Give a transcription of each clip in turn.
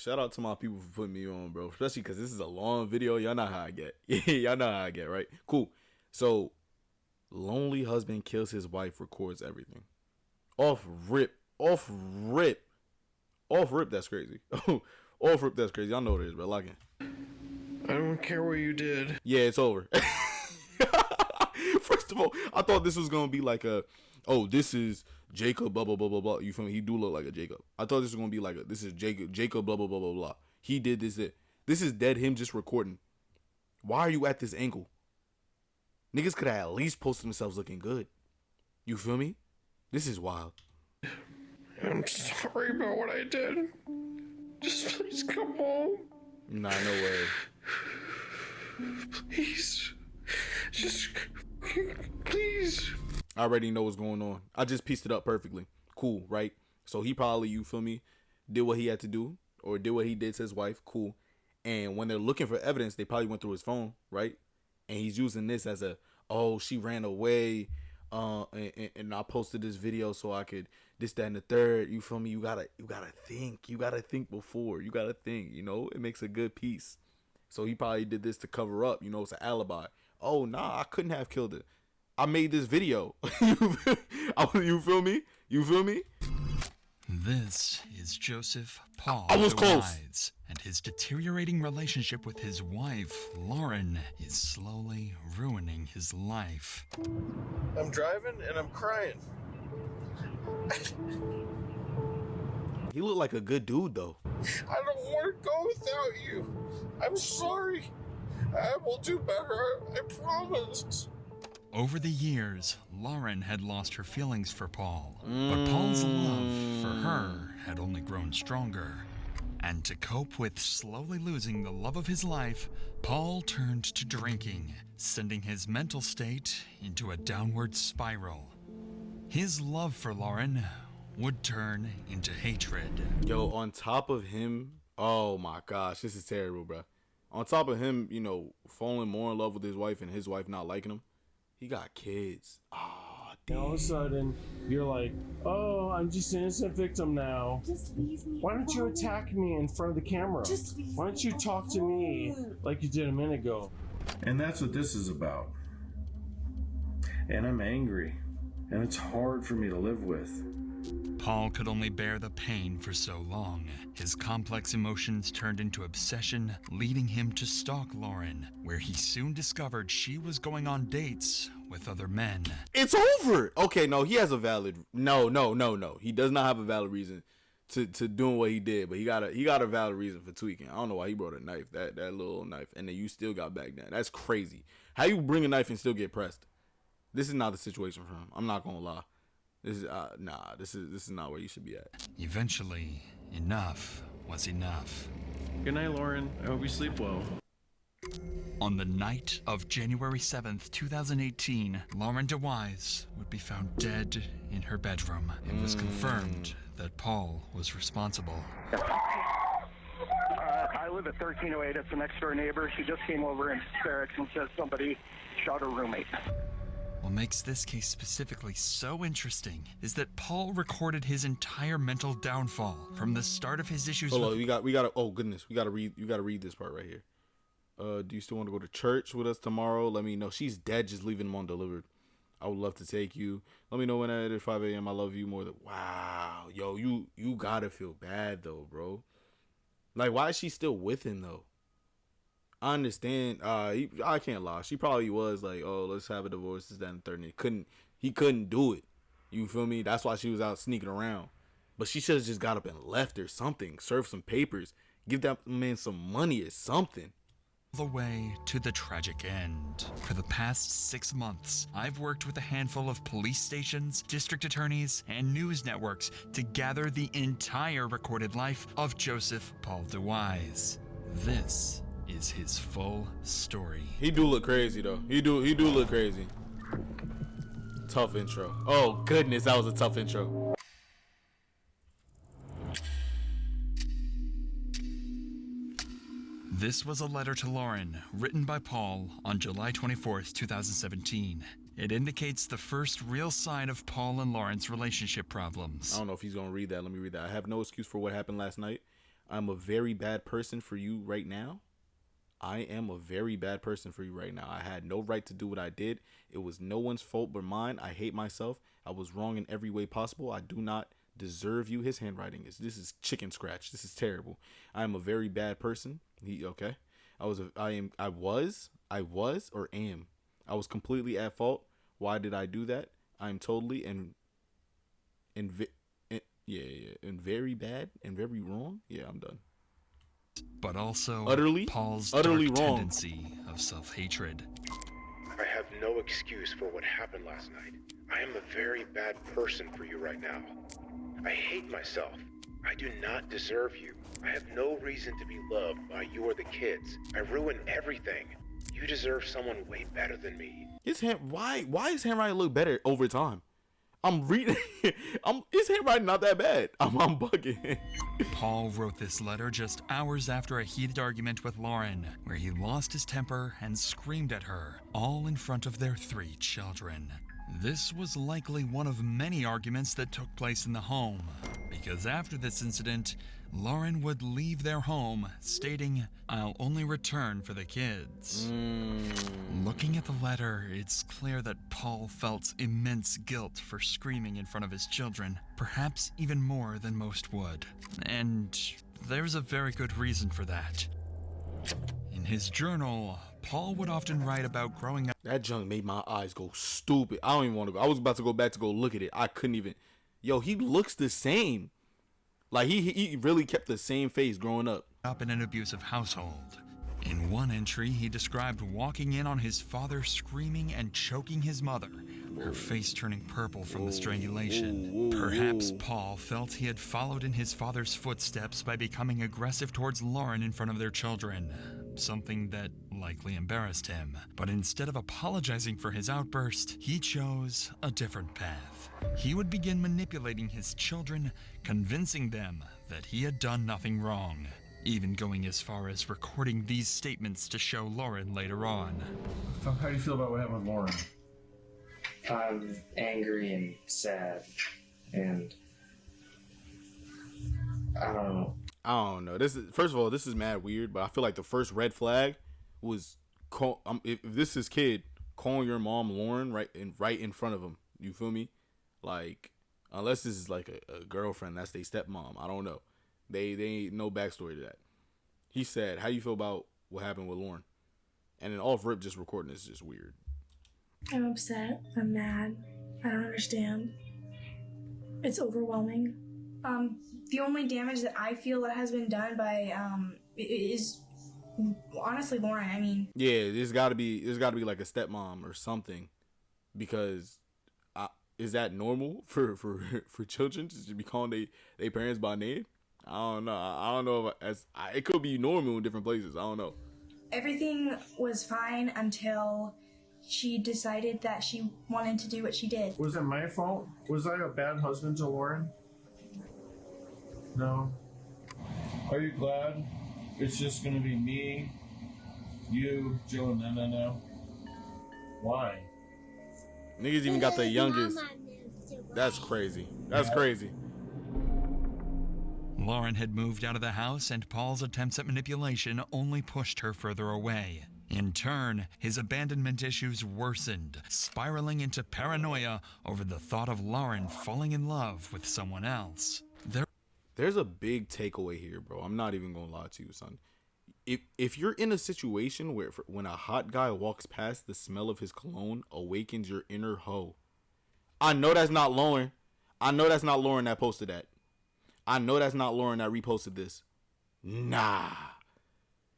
shout out to my people for putting me on, bro. Especially because this is a long video. Y'all know how I get. Y'all know how I get, right? Cool. So, lonely husband kills his wife, records everything. Off rip. That's crazy. Off rip, that's crazy. Y'all know what it is, bro. Lock in. I don't care what you did. Yeah, it's over. First of all, I thought this was gonna be like this is Jacob, blah blah blah blah blah. You feel me? He do look like a Jacob. I thought this was gonna be like this is Jacob, blah blah blah blah blah. He did this. This is dead. Him just recording. Why are you at this angle? Niggas could have at least posted themselves looking good. You feel me? This is wild. I'm sorry about what I did. Just please come home. Nah, no way. Please. Just, please. I already know what's going on. I just pieced it up perfectly. Cool, right? So he probably, you feel me, did what he had to do, or did what he did to his wife. Cool. And when they're looking for evidence, they probably went through his phone, right? And he's using this as she ran away, and I posted this video so I could this, that, and the third. You feel me? You gotta think. You gotta think before. You gotta think. You know, it makes a good piece. So he probably did this to cover up. You know, it's an alibi. Oh nah, I couldn't have killed her. I made this video. You feel me? You feel me? This is Joseph Paul I was close. DeWise, and his deteriorating relationship with his wife, Lauren, is slowly ruining his life. I'm driving and I'm crying. He looked like a good dude though. I don't want to go without you. I'm sorry. I will do better. I promise. Over the years, Lauren had lost her feelings for Paul, but Paul's love for her had only grown stronger. And to cope with slowly losing the love of his life, Paul turned to drinking, sending his mental state into a downward spiral. His love for Lauren would turn into hatred. Yo, on top of him, oh my gosh, this is terrible, bro. On top of him, you know, falling more in love with his wife and his wife not liking him, he got kids. Oh, damn. All of a sudden, you're like, oh, I'm just an innocent victim now. Just leave me Why don't you alone. attack me in front of the camera? Just leave Why don't you me talk to me alone. like you did a minute ago? And that's what this is about. And I'm angry. And it's hard for me to live with. Paul could only bear the pain for so long. His complex emotions turned into obsession, leading him to stalk Lauren, where he soon discovered she was going on dates with other men. It's over. Okay, no, he has a valid. No. He does not have a valid reason to doing what he did, but he got a valid reason for tweaking. I don't know why he brought a knife, that little knife, and then you still got back down. That's crazy. How you bring a knife and still get pressed? This is not the situation for him. I'm not gonna lie. This is This is not where you should be at. Eventually, enough was enough. Good night, Lauren. I hope you sleep well. On the night of January 7th, 2018, Lauren DeWise would be found dead in her bedroom. It was confirmed that Paul was responsible. I live at 1308. It's the next door neighbor. She just came over in hysterics and says somebody shot her roommate. What makes this case specifically so interesting is that Paul recorded his entire mental downfall from the start of his issues. Hold on, we gotta. Oh goodness, we gotta read. You gotta read this part right here. Do you still want to go to church with us tomorrow? Let me know. She's dead. Just leaving them undelivered. I would love to take you. Let me know when at 5 a.m. I love you more than. Wow, yo, you gotta feel bad though, bro. Like, why is she still with him though? I understand. I can't lie. She probably was like, "Oh, let's have a divorce." This, that, and the third. And he couldn't do it. You feel me? That's why she was out sneaking around. But she should have just got up and left or something. Serve some papers. Give that man some money or something. The way to the tragic end. For the past 6 months, I've worked with a handful of police stations, district attorneys, and news networks to gather the entire recorded life of Joseph Paul DeWise. This is his full story. He do look crazy though. He do look crazy. Tough intro. Oh goodness, that was a tough intro. This was a letter to Lauren, written by Paul on July 24th, 2017. It indicates the first real sign of Paul and Lauren's relationship problems. I don't know if he's gonna read that. Let me read that. I have no excuse for what happened last night. I'm a very bad person for you right now. I am a very bad person for you right now. I had no right to do what I did. It was no one's fault but mine. I hate myself. I was wrong in every way possible. I do not deserve you. His handwriting is, this is chicken scratch. This is terrible. I am a very bad person. Okay. I was or am. I was completely at fault. Why did I do that? I'm totally and very bad and very wrong. Yeah, I'm done. But also Paul's utterly dark wrong. tendency of self-hatred. I have no excuse for what happened last night. I am a very bad person for you right now. I hate myself. I do not deserve you. I have no reason to be loved by you or the kids. I ruined everything. You deserve someone way better than me. Why his handwriting look better over time? I'm reading. His handwriting not that bad. I'm bugging. Paul wrote this letter just hours after a heated argument with Lauren, where he lost his temper and screamed at her, all in front of their 3 children. This was likely one of many arguments that took place in the home, because after this incident, Lauren would leave their home, stating, "I'll only return for the kids." Looking at the letter, it's clear that Paul felt immense guilt for screaming in front of his children, perhaps even more than most would. And there's a very good reason for that. In his journal, Paul would often write about growing up. That junk made my eyes go stupid. I don't even want to go. I was about to go back to go look at it. I couldn't even. Yo, he looks the same. Like, he really kept the same face growing up. In an abusive household. In one entry, he described walking in on his father screaming and choking his mother, her face turning purple from the strangulation. Perhaps Paul felt he had followed in his father's footsteps by becoming aggressive towards Lauren in front of their children, something that likely embarrassed him. But instead of apologizing for his outburst, he chose a different path. He would begin manipulating his children, convincing them that he had done nothing wrong, even going as far as recording these statements to show Lauren later on. How do you feel about what happened with Lauren? I'm angry and sad, and I don't know. First of all, this is mad weird, but I feel like the first red flag was if this is kid calling your mom Lauren right in front of him. You feel me? Like, unless this is like a girlfriend, that's their stepmom. I don't know. They ain't no backstory to that. He said, "How do you feel about what happened with Lauren?" And then off rip, just recording this is just weird. I'm upset. I'm mad. I don't understand. It's overwhelming. The only damage that I feel that has been done by is honestly Lauren. I mean, yeah, there's got to be like a stepmom or something, because is that normal for children to be calling they parents by name? I don't know. I don't know if it could be normal in different places. I don't know. Everything was fine until she decided that she wanted to do what she did. Was it my fault? Was I a bad husband to Lauren? No. Are you glad it's just gonna be me, you, Joe, and Nana now? Why? Niggas even got the youngest. That's crazy. That's crazy. Lauren had moved out of the house, and Paul's attempts at manipulation only pushed her further away. In turn, his abandonment issues worsened, spiraling into paranoia over the thought of Lauren falling in love with someone else. There's a big takeaway here, bro. I'm not even gonna lie to you, son. If you're in a situation where when a hot guy walks past, the smell of his cologne awakens your inner hoe. I know that's not Lauren. I know that's not Lauren that posted that. I know that's not Lauren that reposted this. Nah.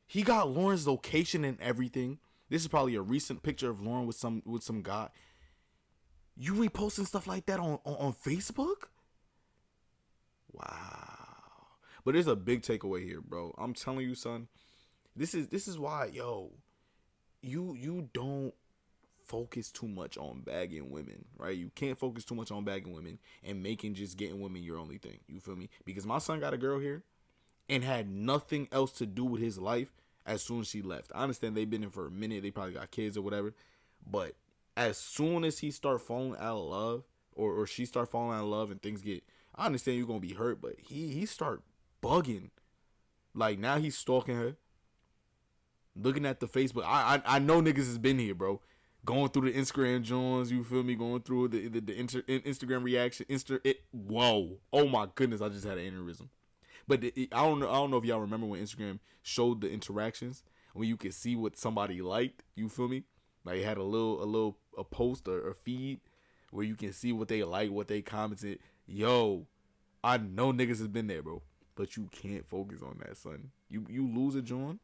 He got Lauren's location and everything. This is probably a recent picture of Lauren with some guy. You reposting stuff like that on Facebook? Wow. But there's a big takeaway here, bro. I'm telling you, son. This is why, yo, you don't focus too much on bagging women, right? You can't focus too much on bagging women and making just getting women your only thing. You feel me? Because my son got a girl here and had nothing else to do with his life as soon as she left. I understand they've been in for a minute. They probably got kids or whatever. But as soon as he start falling out of love or she start falling out of love and things get, I understand you're going to be hurt, but he start bugging. Like, now he's stalking her. Looking at the Facebook. I know niggas has been here, bro. Going through the Instagram joins, you feel me? Going through the Instagram reaction. Whoa. Oh my goodness, I just had an aneurysm. But I don't know if y'all remember when Instagram showed the interactions, when you could see what somebody liked, you feel me? Like, it had a post or a feed where you can see what they like, what they commented. Yo, I know niggas has been there, bro. But you can't focus on that, son. You lose a joint,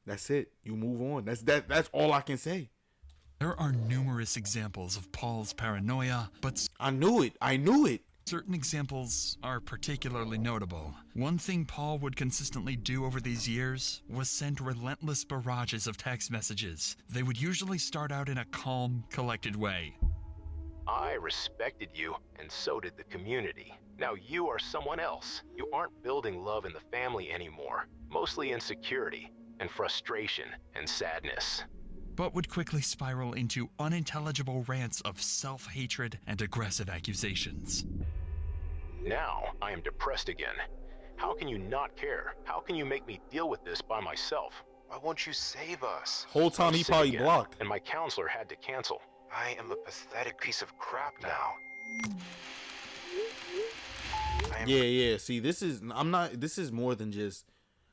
that's it. You move on. That's all I can say. There are numerous examples of Paul's paranoia, but I knew it. Certain examples are particularly notable. One thing Paul would consistently do over these years was send relentless barrages of text messages. They would usually start out in a calm, collected way. I respected you, and so did the community. Now you are someone else. You aren't building love in the family anymore. Mostly insecurity, and frustration, and sadness. But would quickly spiral into unintelligible rants of self-hatred and aggressive accusations. Now I am depressed again. How can you not care? How can you make me deal with this by myself? Why won't you save us? Whole time he probably Again, blocked. and my counselor had to cancel. I am a pathetic piece of crap now. Yeah. See, this is more than just,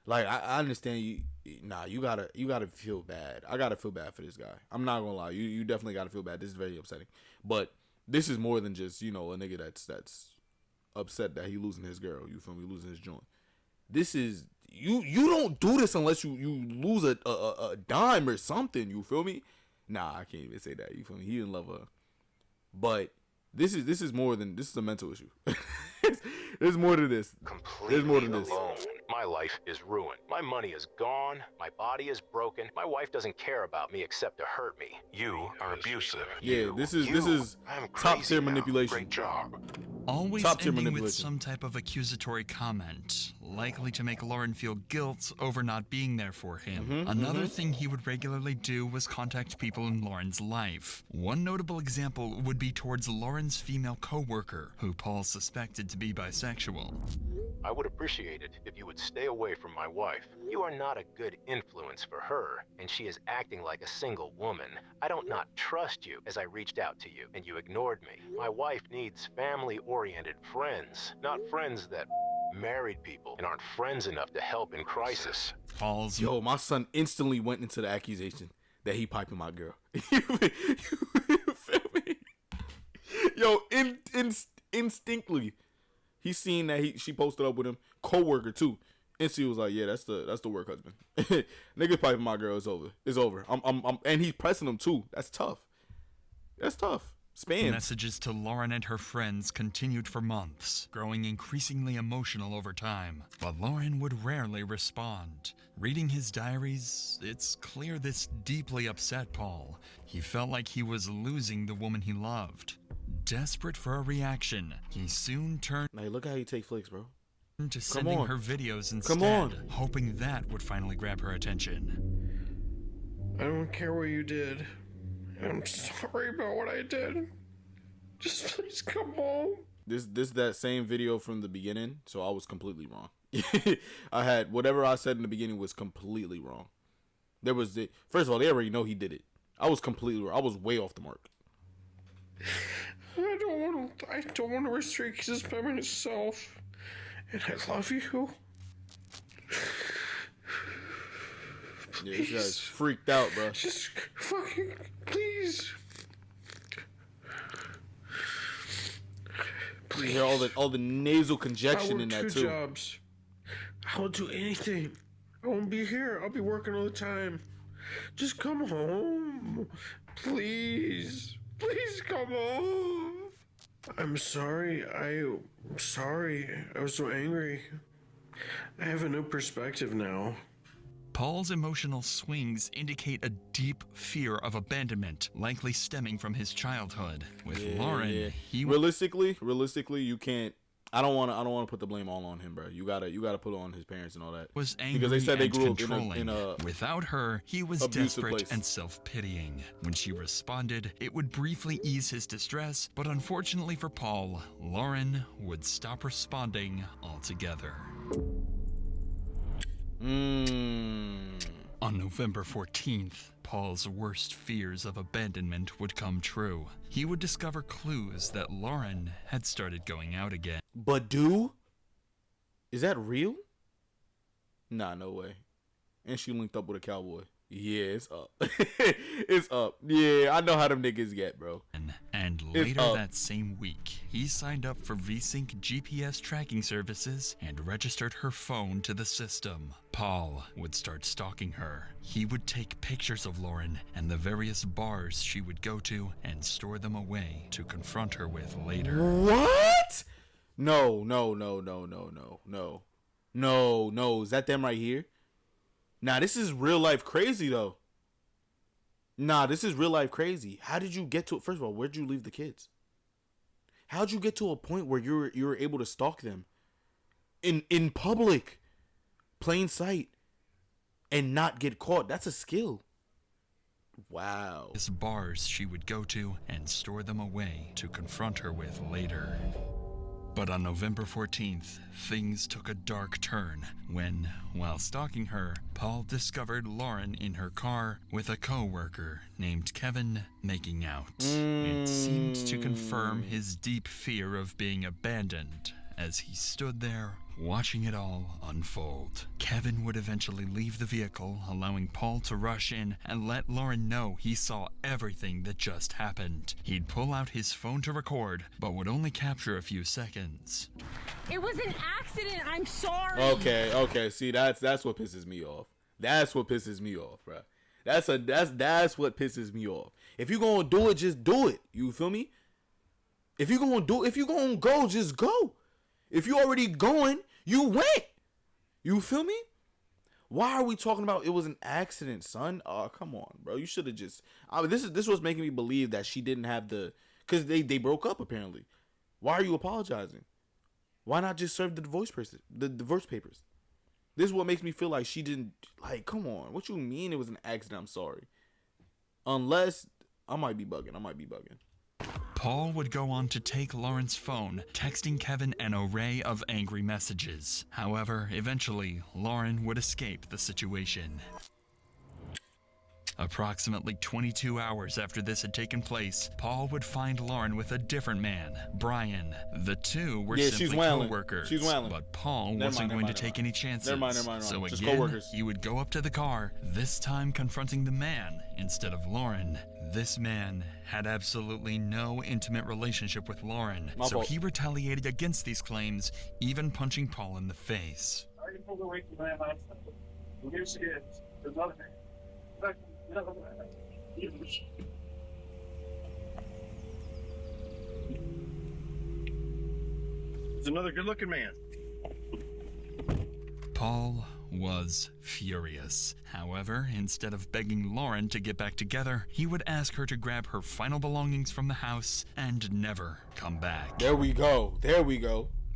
like, I understand you. Nah, you gotta feel bad. I gotta feel bad for this guy. I'm not gonna lie. You definitely gotta feel bad. This is very upsetting. But this is more than just, a nigga that's upset that he losing his girl. You feel me? Losing his joint. This is, you don't do this unless you lose a dime or something. You feel me? Nah, I can't even say that. You feel me? He didn't love her. But this is more than, this is a mental issue. There's more to this. There's more to this. Alone. My life is ruined. My money is gone. My body is broken. My wife doesn't care about me except to hurt me. You are abusive. Yeah, this is top tier manipulation. Great job. Always ending with some type of accusatory comment, likely to make Lauren feel guilt over not being there for him. Another thing he would regularly do was contact people in Lauren's life. One notable example would be towards Lauren's female co-worker, who Paul suspected to be bisexual. I would appreciate it if you would stay away from my wife. You are not a good influence for her, and she is acting like a single woman. I don't not trust you as I reached out to you, and you ignored me. My wife needs family-oriented friends, not friends that married people and aren't friends enough to help in crisis. Yo, my son instantly went into the accusation that he piping my girl. You feel me? Yo, instinctively. He seen that she posted up with him, co-worker too, and she was like, "Yeah, that's the work husband." Nigga piping my girl is over. It's over. And he's pressing him too. That's tough. Spam. Messages to Lauren and her friends continued for months, growing increasingly emotional over time. But Lauren would rarely respond. Reading his diaries, it's clear this deeply upset Paul. He felt like he was losing the woman he loved. Desperate for a reaction, he soon turned look how you take flicks, bro. To sending her videos instead, hoping that would finally grab her attention. I don't care what you did. I'm sorry about what I did. Just please come home. This that same video from the beginning, so I was completely wrong. I had whatever I said in the beginning was completely wrong. First of all, they already know he did it. I was completely wrong. I was way off the mark. I don't want to restrict his feminine self. And I love you. Yeah, this guy's freaked out, bro. Just fucking please. You hear all the nasal congestion in that too. I work 2 jobs. I will do anything. I won't be here. I'll be working all the time. Just come home. Please. Please come home. I'm sorry. I'm sorry. I was so angry. I have a new perspective now. Paul's emotional swings indicate a deep fear of abandonment, likely stemming from his childhood. With Lauren, he realistically, you can't. I don't want to put the blame all on him, bro. You gotta put it on his parents and all that. Was angry because they said they and grew controlling. up in a Without her, he was desperate and self-pitying. When she responded, it would briefly ease his distress, but unfortunately for Paul, Lauren would stop responding altogether. On November 14th, Paul's worst fears of abandonment would come true. He would discover clues that Lauren had started going out again. But dude, is that real? Nah, no way. And she linked up with a cowboy. Yeah, it's up. It's up. Yeah, I know how them niggas get, bro. And later that same week, he signed up for VSync GPS tracking services and registered her phone to the system. Paul would start stalking her. He would take pictures of Lauren and the various bars she would go to and store them away to confront her with later. What? No. Is that them right here? Nah, this is real life crazy though. Nah, this is real life crazy. How did you get to it? First of all, where'd you leave the kids? How'd you get to a point where you were able to stalk them in public, plain sight, and not get caught? That's a skill. Wow. Bars she would go to and store them away to confront her with later. But on November 14th, things took a dark turn when, while stalking her, Paul discovered Lauren in her car with a co-worker named Kevin making out. It seemed to confirm his deep fear of being abandoned as he stood there watching it all unfold. Kevin would eventually leave the vehicle, allowing Paul to rush in and let Lauren know he saw everything that just happened. He'd pull out his phone to record, but would only capture a few seconds. It was an accident. I'm sorry. Okay. See, that's what pisses me off. That's what pisses me off, bro. That's what pisses me off. If you gonna do it, just do it. You feel me? If you gonna go, just go. If you already going, you went. You feel me? Why are we talking about it was an accident, son? Oh, come on, bro. You should have just. This was making me believe that she didn't have because they broke up apparently. Why are you apologizing? Why not just serve the divorce papers? This is what makes me feel like she didn't like. Come on, what you mean it was an accident? I'm sorry. Unless I might be bugging. Paul would go on to take Lauren's phone, texting Kevin an array of angry messages. However, eventually, Lauren would escape the situation. Approximately 22 hours after this had taken place, Paul would find Lauren with a different man, Brian. The two were simply co-workers. She's wailing. But Paul wasn't going to take any chances. Never mind. So just again, co-workers. he would go up to the car, this time confronting the man instead of Lauren. This man had absolutely no intimate relationship with Lauren, so he retaliated against these claims, even punching Paul in the face. I already pulled away from my last time. Well, here she is. There's nothing. It's another good-looking man. Paul was furious. However, instead of begging Lauren to get back together, he would ask her to grab her final belongings from the house and never come back. There we go.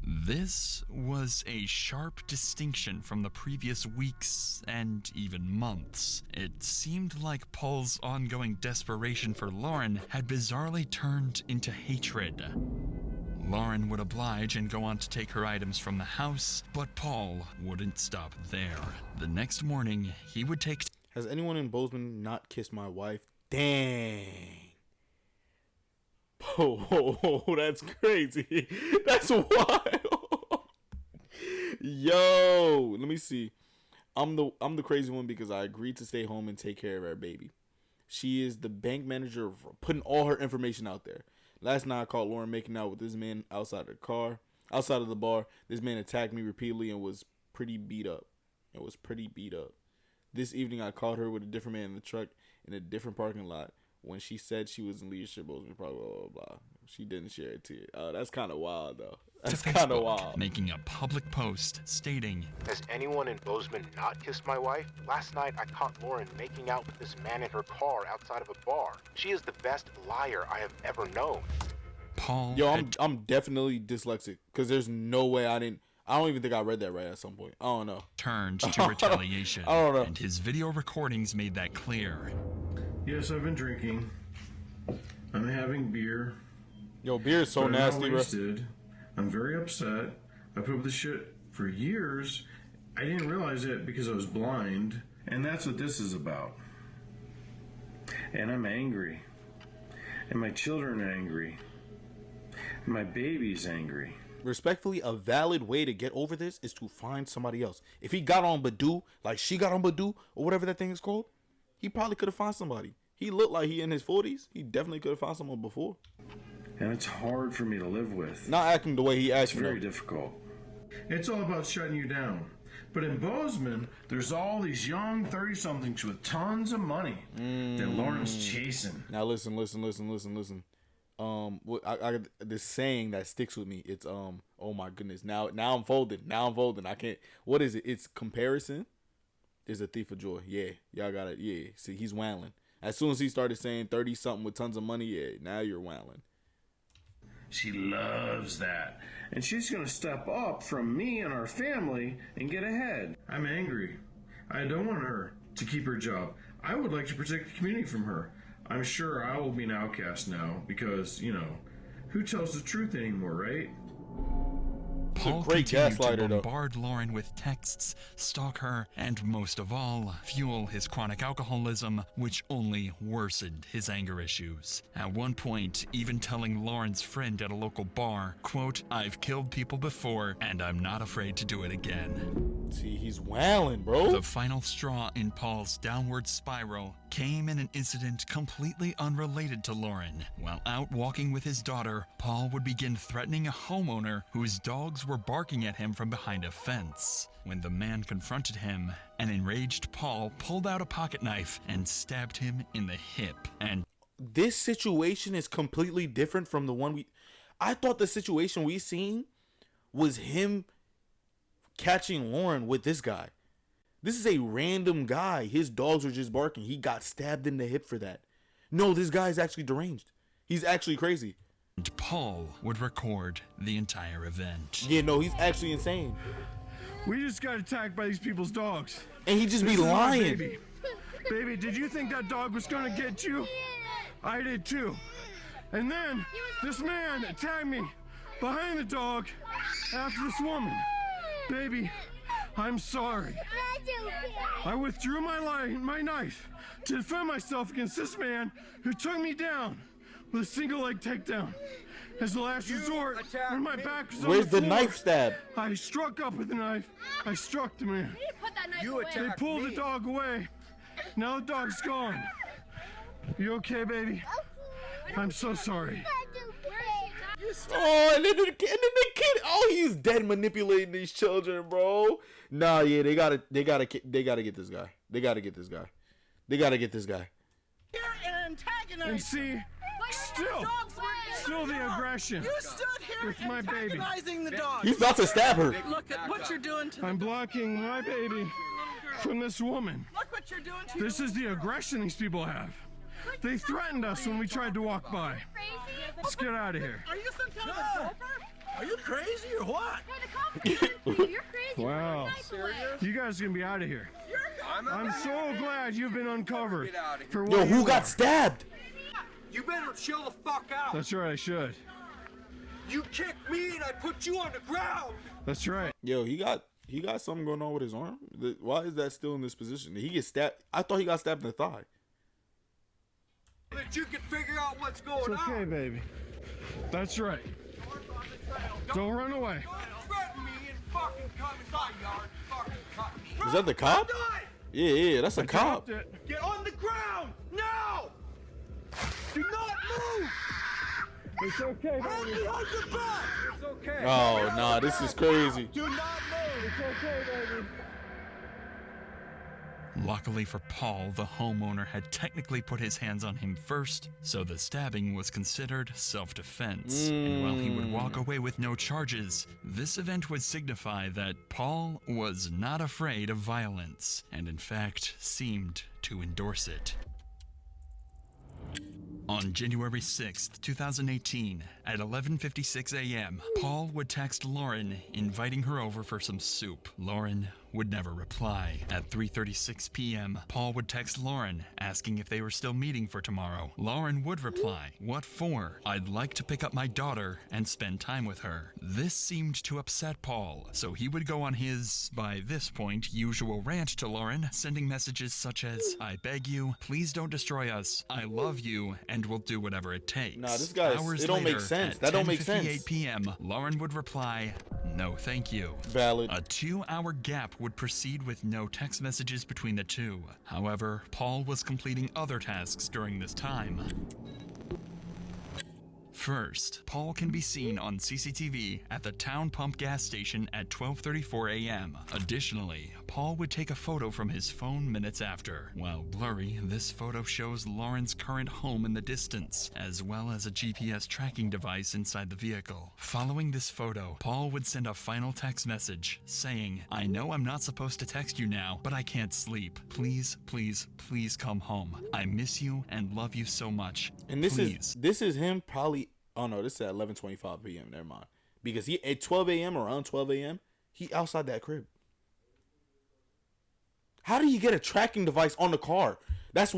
This was a sharp distinction from the previous weeks and even months. It seemed like Paul's ongoing desperation for Lauren had bizarrely turned into hatred. Lauren would oblige and go on to take her items from the house, but Paul wouldn't stop there. The next morning, he would take... Has anyone in Bozeman not kissed my wife? Dang. Oh, that's crazy. That's wild. Yo, let me see. I'm the crazy one because I agreed to stay home and take care of our baby. She is the bank manager putting all her information out there. Last night I caught Lauren making out with this man outside of the bar. This man attacked me repeatedly and was pretty beat up. This evening I caught her with a different man in the truck in a different parking lot. When she said she was in leadership, blah, blah, blah, blah. She didn't share it to you. That's kind of wild, though. That's kind of wild. Making a public post stating, "Has anyone in Bozeman not kissed my wife? Last night I caught Lauren making out with this man in her car outside of a bar. She is the best liar I have ever known." Paul. Yo, I'm definitely dyslexic because there's no way I don't even think I read that right at some point. I don't know. Turned to retaliation. I don't know. And his video recordings made that clear. Yes, I've been drinking. I'm having beer. Yo, beer is so nasty, bro. I'm very upset. I put up with this shit for years, I didn't realize it because I was blind. And that's what this is about. And I'm angry. And my children are angry. And my baby's angry. Respectfully, a valid way to get over this is to find somebody else. If he got on Badoo, like she got on Badoo, or whatever that thing is called, he probably could have found somebody. He looked like he in his 40s. He definitely could have found someone before. And it's hard for me to live with. Not acting the way he acts. It's very difficult. It's all about shutting you down. But in Bozeman, there's all these young 30-somethings with tons of money that Lauren's chasing. Now listen. I this saying that sticks with me. It's oh my goodness. Now I'm folding. I can't. What is it? It's comparison is a thief of joy. Yeah, y'all got it. Yeah. See, he's wailing. As soon as he started saying 30-something with tons of money, yeah, now you're wailing. She loves that. And she's going to step up from me and our family and get ahead. I'm angry. I don't want her to keep her job. I would like to protect the community from her. I'm sure I will be an outcast now because, who tells the truth anymore, right? Paul continued to bombard Lauren with texts, stalk her, and most of all, fuel his chronic alcoholism, which only worsened his anger issues. At one point, even telling Lauren's friend at a local bar, quote, "I've killed people before, and I'm not afraid to do it again." See, he's wailing, bro. The final straw in Paul's downward spiral came in an incident completely unrelated to Lauren. While out walking with his daughter, Paul would begin threatening a homeowner whose dogs were barking at him from behind a fence. When the man confronted him, an enraged Paul pulled out a pocket knife and stabbed him in the hip. And this situation is completely different from the one I thought the situation we seen was him catching Lauren with this guy. This is a random guy. His dogs were just barking. He got stabbed in the hip for that. No, this guy's actually deranged. He's actually crazy. And Paul would record the entire event. Yeah, no, he's actually insane. We just got attacked by these people's dogs. And he just be lying. Baby, did you think that dog was gonna get you? I did too. And then this man attacked me behind the dog after this woman. Baby, I'm sorry. I withdrew my knife to defend myself against this man who took me down with a single leg takedown. As the last resort, when my back was on Where's the the floor, knife stab? I struck up with the knife. I struck the man. They pulled the dog away. Now the dog's gone. You okay, baby? I'm so sorry. Oh, and then the kid, oh, he's dead manipulating these children, bro. Nah, yeah, they gotta get this guy. They gotta get this guy. And see, still the aggression. You stood here with my baby. antagonizing the dog. He's about to stab her. Look at what you're doing to I'm blocking my baby from this woman. Look what you're doing to This is the aggression these people have. They threatened us when we tried to walk by. Let's get out of here. Are you some kind of a doper? Are you crazy or what? You're crazy. Wow. You guys are gonna be out of here. I'm so glad you've been uncovered. For what Yo, who you got are. stabbed? You better chill the fuck out. That's right, I should. You kicked me and I put you on the ground. That's right. Yo, he got something going on with his arm. Why is that still in this position? Did he get stabbed? I thought he got stabbed in the thigh. That you can figure out what's going It's okay, on. baby. That's right. Don't run away. Threaten me and fucking come in my yard. Fucking cut me. Is that the cop? Yeah, that's a cop. Get on the ground now. Do not move. It's okay, Hold baby. behind your back. It's okay. Oh, nah, this is crazy. Do not move. It's okay, baby. Luckily for Paul, the homeowner had technically put his hands on him first, so the stabbing was considered self-defense. And while he would walk away with no charges, this event would signify that Paul was not afraid of violence, and in fact seemed to endorse it. On January 6th, 2018, at 11:56 a.m., Paul would text Lauren, inviting her over for some soup. Lauren would never reply. At 3:36 p.m., Paul would text Lauren, asking if they were still meeting for tomorrow. Lauren would reply, "What for? I'd like to pick up my daughter and spend time with her." This seemed to upset Paul, so he would go on his, by this point, usual rant to Lauren, sending messages such as, "I beg you, please don't destroy us. I love you, and we'll do whatever it takes." Nah, this guy, it don't make sense. That don't make sense. At 10:58 p.m., Lauren would reply, "No, thank you." Valid. A 2-hour gap would proceed with no text messages between the two. However, Paul was completing other tasks during this time. First, Paul can be seen on CCTV at the Town Pump gas station at 12:34 a.m. Additionally, Paul would take a photo from his phone minutes after. While blurry, this photo shows Lauren's current home in the distance, as well as a GPS tracking device inside the vehicle. Following this photo, Paul would send a final text message saying, "I know I'm not supposed to text you now, but I can't sleep. Please, please, please come home. I miss you and love you so much. And this Please." is him probably. Oh no, this is at 11:25 p.m. Never mind. Because he at 12 a.m. around 12 a.m. he outside that crib. How do you get a tracking device on the car? That's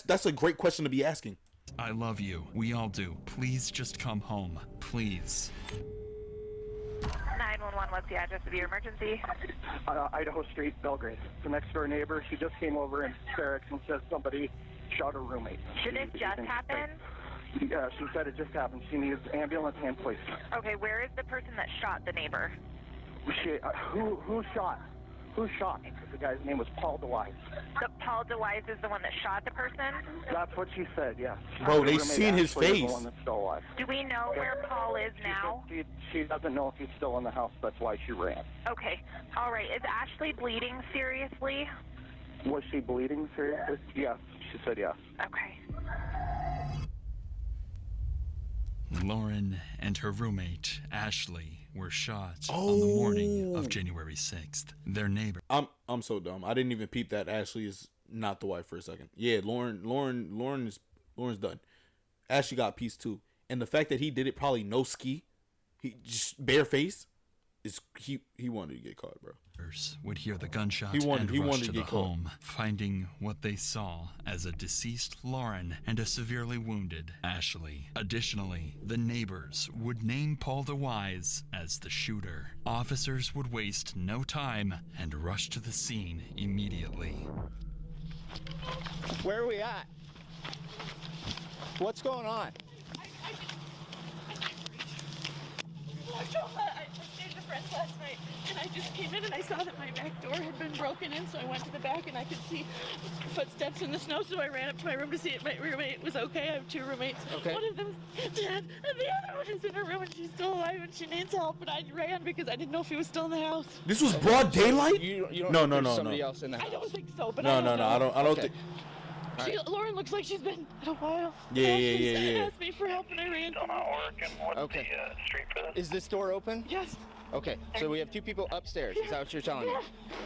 that's a great question to be asking. "I love you. We all do. Please just come home. Please." 911, what's the address of your emergency? Idaho Street, Belgrade. The next door neighbor, she just came over in hysterics and says somebody shot her roommate. Did this just happen? Yeah, she said it just happened. She needs ambulance and police. Okay, where is the person that shot the neighbor? Who shot? Who shot? The guy's name was Paul DeWise. So Paul DeWise is the one that shot the person? That's what she said, yeah. Bro, they seen his face. The one that's still alive. Do we know where Paul is now? She doesn't know if he's still in the house. That's why she ran. Okay. All right. Is Ashley bleeding seriously? Was she bleeding seriously? Yes. She said yes. Okay. Lauren and her roommate, Ashley, were shot on the morning of January 6th. Their neighbor... I'm so dumb. I didn't even peep that Ashley is not the wife for a second. Yeah, Lauren's done. Ashley got peace too. And the fact that he did it probably no ski, he just bare face, is he wanted to get caught, bro. Would hear the gunshot he wanted and rush to to get the caught. home, finding what they saw as a deceased Lauren and a severely wounded Ashley. Additionally, the neighbors would name Paul DeWise as the shooter. Officers would waste no time and rush to the scene immediately. Where are we at? What's going on? I stayed with friends last night, and I just came in and I saw that my back door had been broken in, so I went to the back and I could see footsteps in the snow, so I ran up to my room to see if my roommate was okay. I have two roommates. Okay. One of them's dead, and the other one is in her room and she's still alive and she needs help, but I ran because I didn't know if he was still in the house. This was broad daylight? You don't No, think no, there's no, somebody no. else in the house? I don't think so, but No, I don't know. I don't Okay. think. Lauren looks like she's been a while. Yeah. Asked me for help and I ran. Okay. Is this door open? Yes. Okay, so we have two people upstairs. Is that what you're telling me?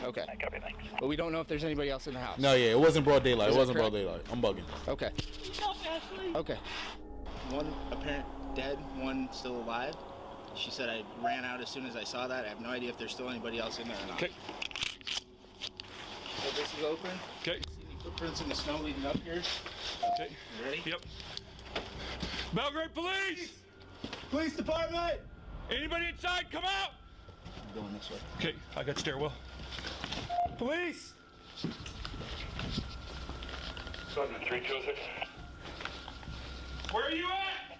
Okay. But we don't know if there's anybody else in the house. No, yeah, it wasn't broad daylight. Is It that wasn't broad correct? daylight. I'm bugging. Okay. Help, Ashley. Okay. One apparent dead, one still alive. She said I ran out as soon as I saw that. I have no idea if there's still anybody else in there or not. Okay. So this is open. Okay. See any footprints in the snow leading up here? Okay. You ready? Yep. Belgrade Police! Police Department! Anybody inside, come out! I'm going this way. Okay, I got stairwell. Police! 326. Where are you at?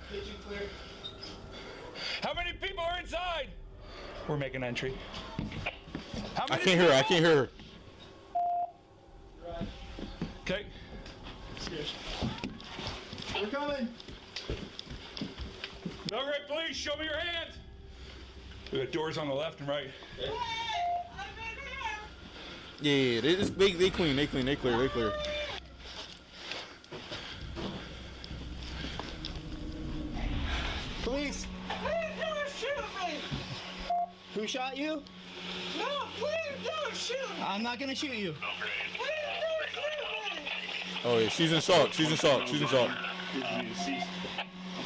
Kitchen clear. How many people are inside? We're making entry. How I many can't hear her. I can't hear her. Okay. We're coming. Belgrade Police, show me your hands. We got doors on the left and right. Yeah, they clean. They clear. Police! Please don't shoot me! Who shot you? No, please don't shoot me! I'm not gonna shoot you. Please don't shoot me! Oh yeah, she's in shock. I'm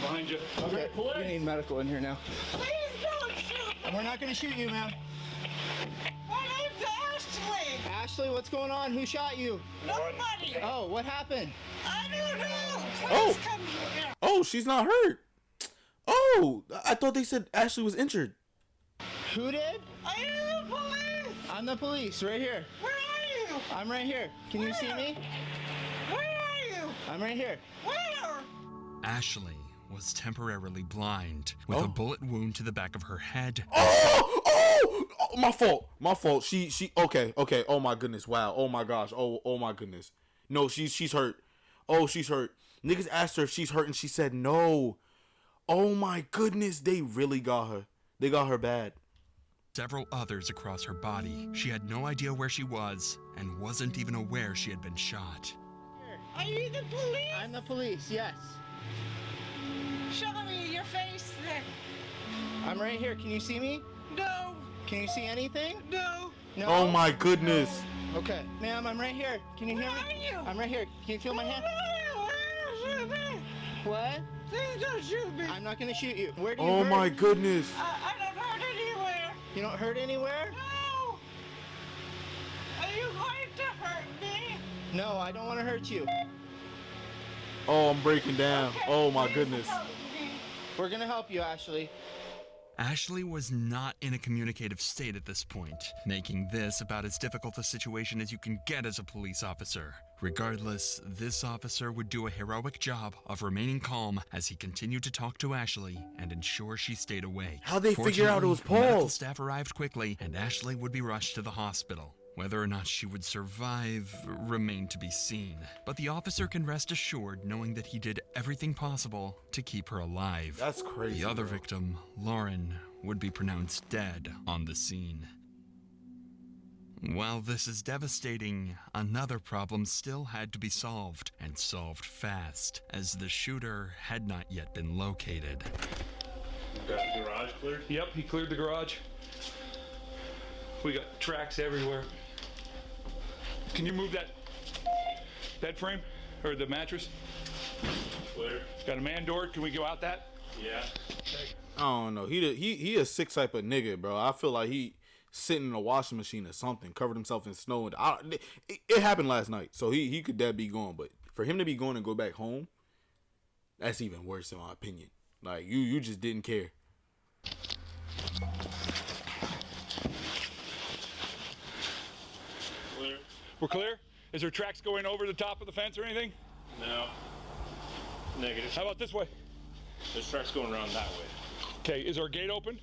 Behind you. Okay, Police. we need medical in here now. Please don't shoot. We're not gonna shoot you, ma'am. My name's Ashley. Ashley, what's going on? Who shot you? Nobody. Oh, what happened? I don't know. Please Oh. come here. Oh, she's not hurt. Oh, I thought they said Ashley was injured. Who did? Are you the police? I'm the police, right here. Where are you? I'm right here. Can you see me? Where are you? I'm right here. Where? Ashley was temporarily blind with a bullet wound to the back of her head. Oh, my fault. She okay. Oh my goodness. Wow. Oh my gosh. Oh my goodness. No, she's hurt. Oh, she's hurt. Niggas asked her if she's hurt and she said no. Oh my goodness, they really got her. They got her bad. Several others across her body. She had no idea where she was and wasn't even aware she had been shot. Are you the police? I'm the police, yes. Show me your face then. I'm right here. Can you see me? No. Can you see anything? No. No? Oh my goodness. Okay. Ma'am, I'm right here. Can you hear me? Where are you? I'm right here. Can you feel my hand? What? Please don't shoot me. I'm not gonna shoot you. Where do you Oh hurt? my goodness. I don't hurt anywhere. You don't hurt anywhere? No. Are you going to hurt me? No, I don't want to hurt you. Oh, I'm breaking down. Okay, Oh my please goodness. help me. We're gonna help you, Ashley. Ashley was not in a communicative state at this point, making this about as difficult a situation as you can get as a police officer. Regardless, this officer would do a heroic job of remaining calm as he continued to talk to Ashley and ensure she stayed awake. How'd they figure out it was Fortunately, medical Paul? staff arrived quickly and Ashley would be rushed to the hospital. Whether or not she would survive remained to be seen, but the officer can rest assured knowing that he did everything possible to keep her alive. That's crazy. The other bro. victim, Lauren, would be pronounced dead on the scene. While this is devastating, another problem still had to be solved, and solved fast, as the shooter had not yet been located. Got the garage cleared? Yep, he cleared the garage. We got tracks everywhere. Can you move that bed frame or the mattress? Clear. Got a man door. Can we go out that? Yeah. Okay. I don't know. He a sick type of nigga, bro. I feel like he sitting in a washing machine or something, covered himself in snow. And it happened last night, so he could dead be gone. But for him to be going and go back home, that's even worse in my opinion. Like you just didn't care. Clear. We're clear? Is there tracks going over the top of the fence or anything? No. Negative. How about this way? There's tracks going around that way. Okay, is our gate open?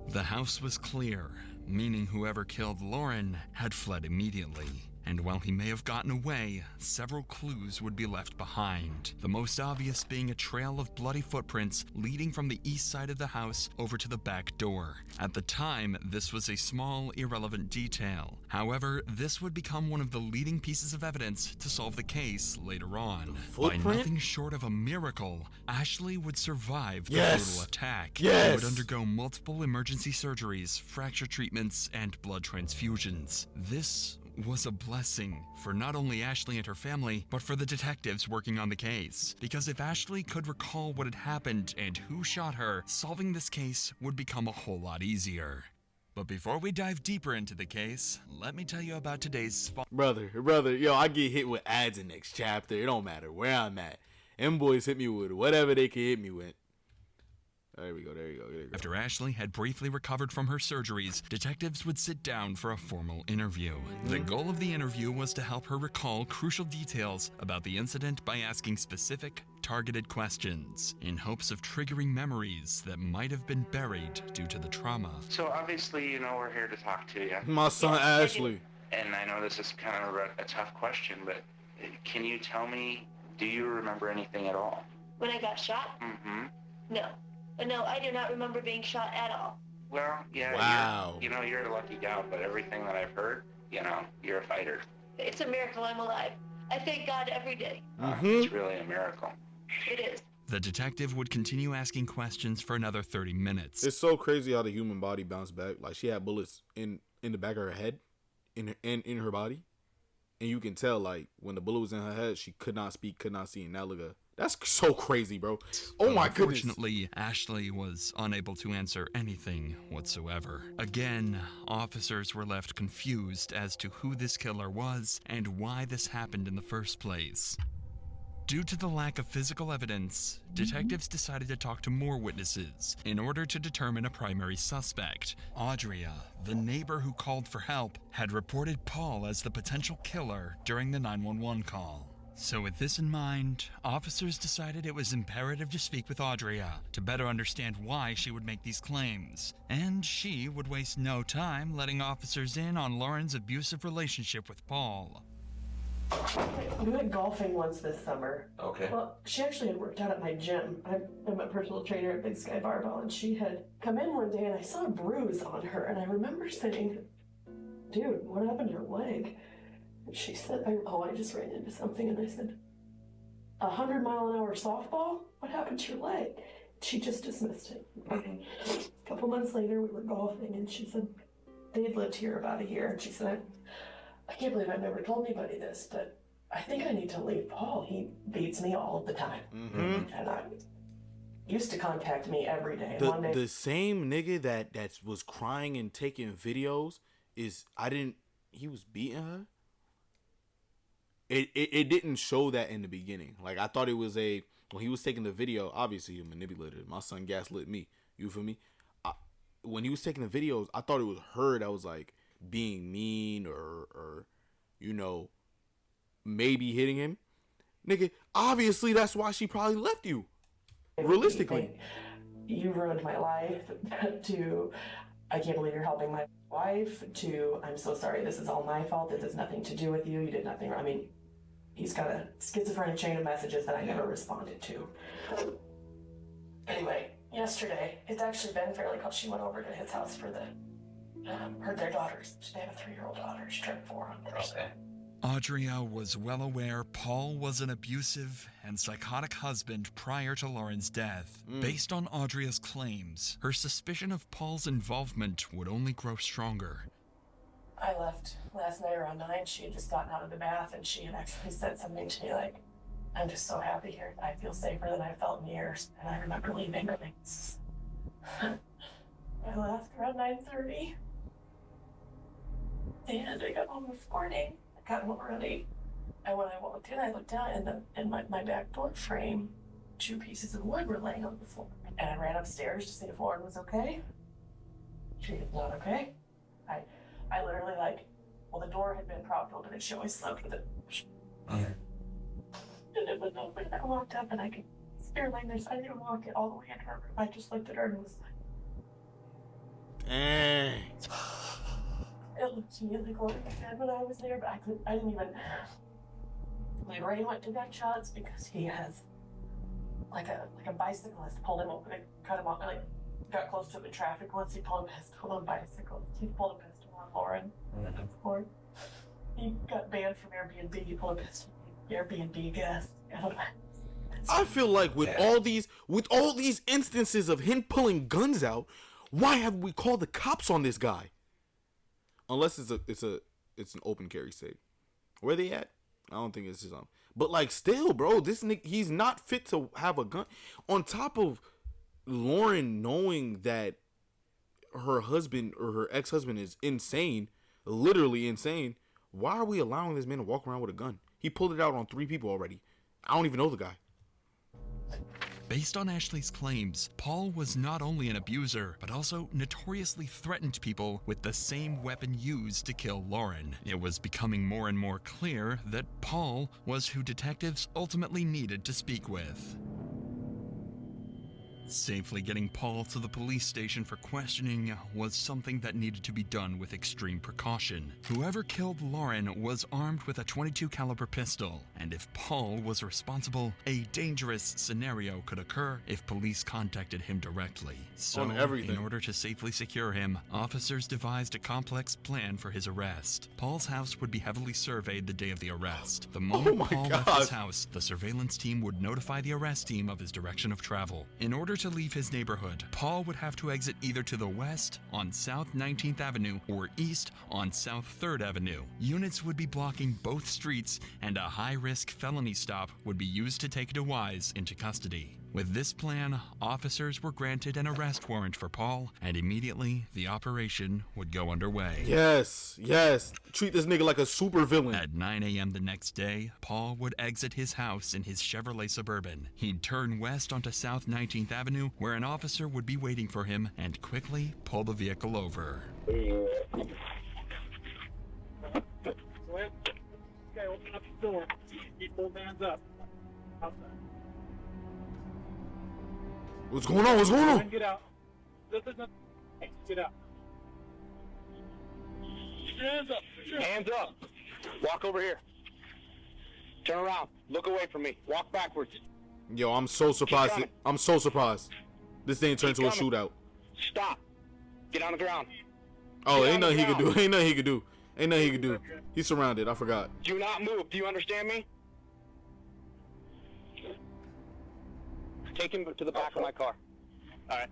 The house was clear, meaning whoever killed Lauren had fled immediately. And while he may have gotten away, several clues would be left behind. The most obvious being a trail of bloody footprints leading from the east side of the house over to the back door. At the time, this was a small, irrelevant detail. However, this would become one of the leading pieces of evidence to solve the case later on. By nothing short of a miracle, Ashley would survive the brutal attack. Yes. She would undergo multiple emergency surgeries, fracture treatments, and blood transfusions. This was a blessing for not only Ashley and her family, but for the detectives working on the case. Because if Ashley could recall what had happened and who shot her, solving this case would become a whole lot easier. But before we dive deeper into the case, let me tell you about today's sponsor. Brother, yo, I get hit with ads in next chapter. It don't matter where I'm at. Them boys hit me with whatever they can hit me with. There we go. After Ashley had briefly recovered from her surgeries, detectives would sit down for a formal interview. The goal of the interview was to help her recall crucial details about the incident by asking specific, targeted questions, in hopes of triggering memories that might have been buried due to the trauma. So obviously, you know, we're here to talk to you. My son Ashley. And I know this is kind of a tough question, but can you tell me, do you remember anything at all? When I got shot? Mm-hmm. No. No, I do not remember being shot at all. Well, yeah, wow. You're a lucky gal, but everything that I've heard, you're a fighter. It's a miracle I'm alive. I thank God every day. It's really a miracle. It is. The detective would continue asking questions for another 30 minutes. It's so crazy how the human body bounced back. Like she had bullets in the back of her head, in her body, and you can tell like when the bullet was in her head, she could not speak, could not see, and That's so crazy, bro. Oh my goodness. Unfortunately, Ashley was unable to answer anything whatsoever. Again, officers were left confused as to who this killer was and why this happened in the first place. Due to the lack of physical evidence, detectives decided to talk to more witnesses in order to determine a primary suspect. Audria, the neighbor who called for help, had reported Paul as the potential killer during the 911 call. So with this in mind, officers decided it was imperative to speak with Audria to better understand why she would make these claims. And she would waste no time letting officers in on Lauren's abusive relationship with Paul. We went golfing once this summer. Okay. Well, she actually had worked out at my gym. I'm a personal trainer at Big Sky Barbell, and she had come in one day and I saw a bruise on her, and I remember saying, "Dude, what happened to your leg?" And she said, I just ran into something. And I said, 100-mile-an-hour softball? What happened to your leg? She just dismissed it. A couple months later, we were golfing, and she said, they had lived here about a year. And she said, I can't believe I've never told anybody this, but I think I need to leave Paul. He beats me all of the time. And I used to contact me every day. And one day, The same nigga that was crying and taking videos he was beating her? It didn't show that in the beginning. Like, I thought it was when he was taking the video, obviously he manipulated. My son gaslit me. You feel me? When he was taking the videos, I thought it was her that was like being mean or you know, maybe hitting him. Nigga, obviously that's why she probably left you. Realistically. You ruined my life, to I can't believe you're helping my wife, to I'm so sorry, this is all my fault, this has nothing to do with you, you did nothing wrong. I mean, he's got a schizophrenic chain of messages that I never responded to. Anyway, yesterday, it's actually been fairly close. She went over to his house for their daughters. They have a 3-year-old daughter. She turned 4 on Thursday. Audria was well aware Paul was an abusive and psychotic husband prior to Lauren's death. Based on Audria's claims, her suspicion of Paul's involvement would only grow stronger. I left last night around 9. She had just gotten out of the bath, and she had actually said something to me like, I'm just so happy here. I feel safer than I felt in years. And I remember leaving her. I left around 9:30. And I got home this morning. I got home around 8. And when I walked in, I looked down, and in my back door frame, 2 pieces of wood were laying on the floor. And I ran upstairs to see if Lauren was okay. She was not okay. I literally, the door had been propped open, and she always slept with it. And it was open. I walked up, and I could see her laying there, so I didn't even walk it all the way into her room. I just looked at her and was like, dang. It looked to me like Lauren was dead when I was there, but I didn't even, my brain went to gunshots because he has, like a bicyclist pulled him over and cut him off, got close to him in traffic once. He pulled a pistol on bicycles. He pulled a pistol on Lauren. Before he got banned from Airbnb, he pulled a pistol on Airbnb guest. I feel like with all these instances of him pulling guns out, why haven't we called the cops on this guy? Unless it's an open carry state. Where they at? I don't think it's his own. But still, bro, this nigga, he's not fit to have a gun. On top of Lauren knowing that her husband or her ex-husband is insane, literally insane, why are we allowing this man to walk around with a gun? He pulled it out on 3 people already. I don't even know the guy. Based on Ashley's claims, Paul was not only an abuser, but also notoriously threatened people with the same weapon used to kill Lauren. It was becoming more and more clear that Paul was who detectives ultimately needed to speak with. Safely getting Paul to the police station for questioning was something that needed to be done with extreme precaution. Whoever killed Lauren was armed with a .22 caliber pistol, and if Paul was responsible, a dangerous scenario could occur if police contacted him directly. So, in order to safely secure him, officers devised a complex plan for his arrest. Paul's house would be heavily surveyed the day of the arrest. The moment Paul left his house, the surveillance team would notify the arrest team of his direction of travel. In order to leave his neighborhood, Paul would have to exit either to the west on South 19th Avenue or east on South 3rd Avenue. Units would be blocking both streets, and a high-risk felony stop would be used to take DeWise into custody. With this plan, officers were granted an arrest warrant for Paul, and immediately the operation would go underway. Yes. Treat this nigga like a super villain. At 9 a.m. the next day, Paul would exit his house in his Chevrolet Suburban. He'd turn west onto South 19th Avenue, where an officer would be waiting for him, and quickly pull the vehicle over. Okay, open up the door. Keep both hands up. Outside. What's going on? Get out. This is nothing. Get out. Hands up. Hands up. Walk over here. Turn around. Look away from me. Walk backwards. Yo, I'm so surprised. This thing turned into a shootout. Stop. Get on the ground. Oh, ain't nothing he could do. He's surrounded. I forgot. Do not move. Do you understand me? Take him to the back of my car. All right.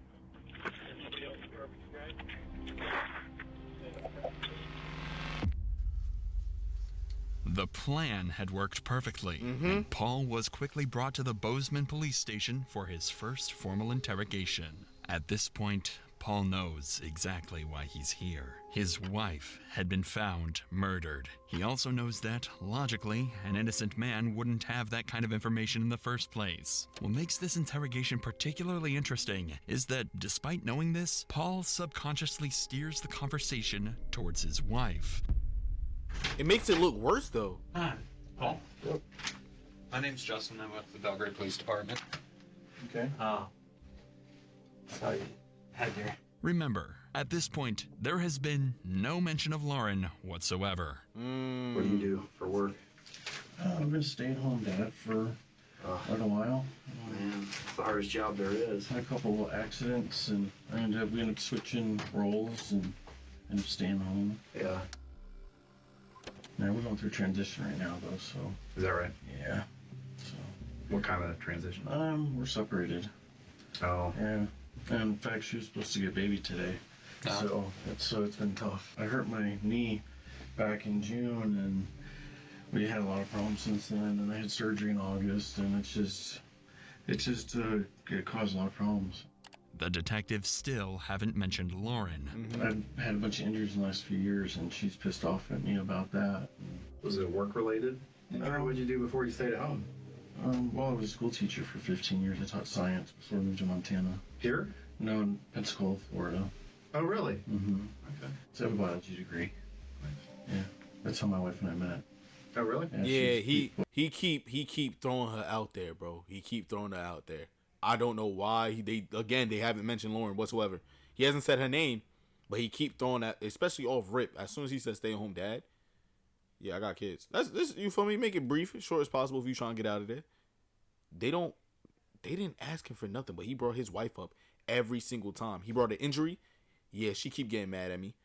The plan had worked perfectly, and Paul was quickly brought to the Bozeman police station for his first formal interrogation. At this point, Paul knows exactly why he's here. His wife had been found murdered. He also knows that, logically, an innocent man wouldn't have that kind of information in the first place. What makes this interrogation particularly interesting is that, despite knowing this, Paul subconsciously steers the conversation towards his wife. It makes it look worse, though. Hi, Paul. My name's Justin. I'm with the Belgrade Police Department. Okay. So you had your... Remember, at this point, there has been no mention of Lauren whatsoever. What do you do for work? I've been a stay-at-home dad for quite a while. Man, it's the hardest job there is. Had a couple of accidents, and we ended up switching roles and ended up staying home. Yeah. Yeah, we're going through transition right now, though, so... Is that right? Yeah. So... What kind of transition? We're separated. Oh. Yeah. And in fact, she was supposed to get a baby today. Oh. So it's been tough. I hurt my knee back in June, and we had a lot of problems since then, and I had surgery in August, and it caused a lot of problems. The detectives still haven't mentioned Lauren. I've had a bunch of injuries in the last few years, and she's pissed off at me about that. Was it work-related? What did you do before you stayed at home? Well, I was a school teacher for 15 years. I taught science before I moved to Montana. Here? No, in Pensacola, Florida. Oh, really? Mm-hmm. Okay. So I have a biology degree. Yeah, that's how my wife and I met. Oh, really? Yeah, he keep throwing her out there, bro. He keep throwing her out there. I don't know why. They haven't mentioned Lauren whatsoever. He hasn't said her name, but he keep throwing that, especially off rip. As soon as he says stay at home dad, yeah, I got kids. That's this. You feel me? Make it brief, as short as possible if you trying to get out of there. They didn't ask him for nothing, but he brought his wife up every single time. He brought an injury. Yeah, she keep getting mad at me.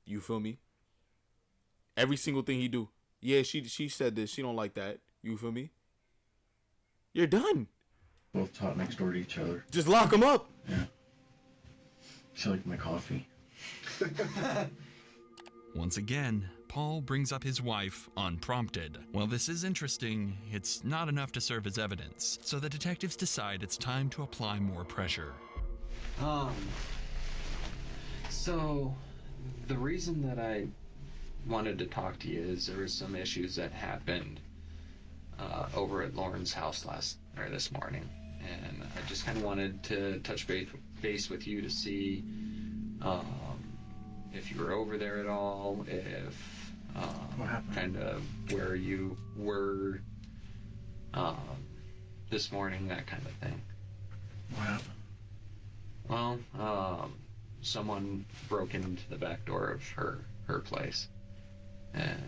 You feel me? Every single thing he do. Yeah, she said this. She don't like that. You feel me? You're done. Both taught next door to each other. Just lock them up. Yeah. She liked my coffee. Once again, Paul brings up his wife unprompted. While this is interesting, it's not enough to serve as evidence, so the detectives decide it's time to apply more pressure. So, the reason that I wanted to talk to you is there were some issues that happened over at Lauren's house this morning, and I just kind of wanted to touch base with you to see if you were over there at all, if kind of where you were this morning, that kind of thing. What happened? Well, someone broke into the back door of her place, and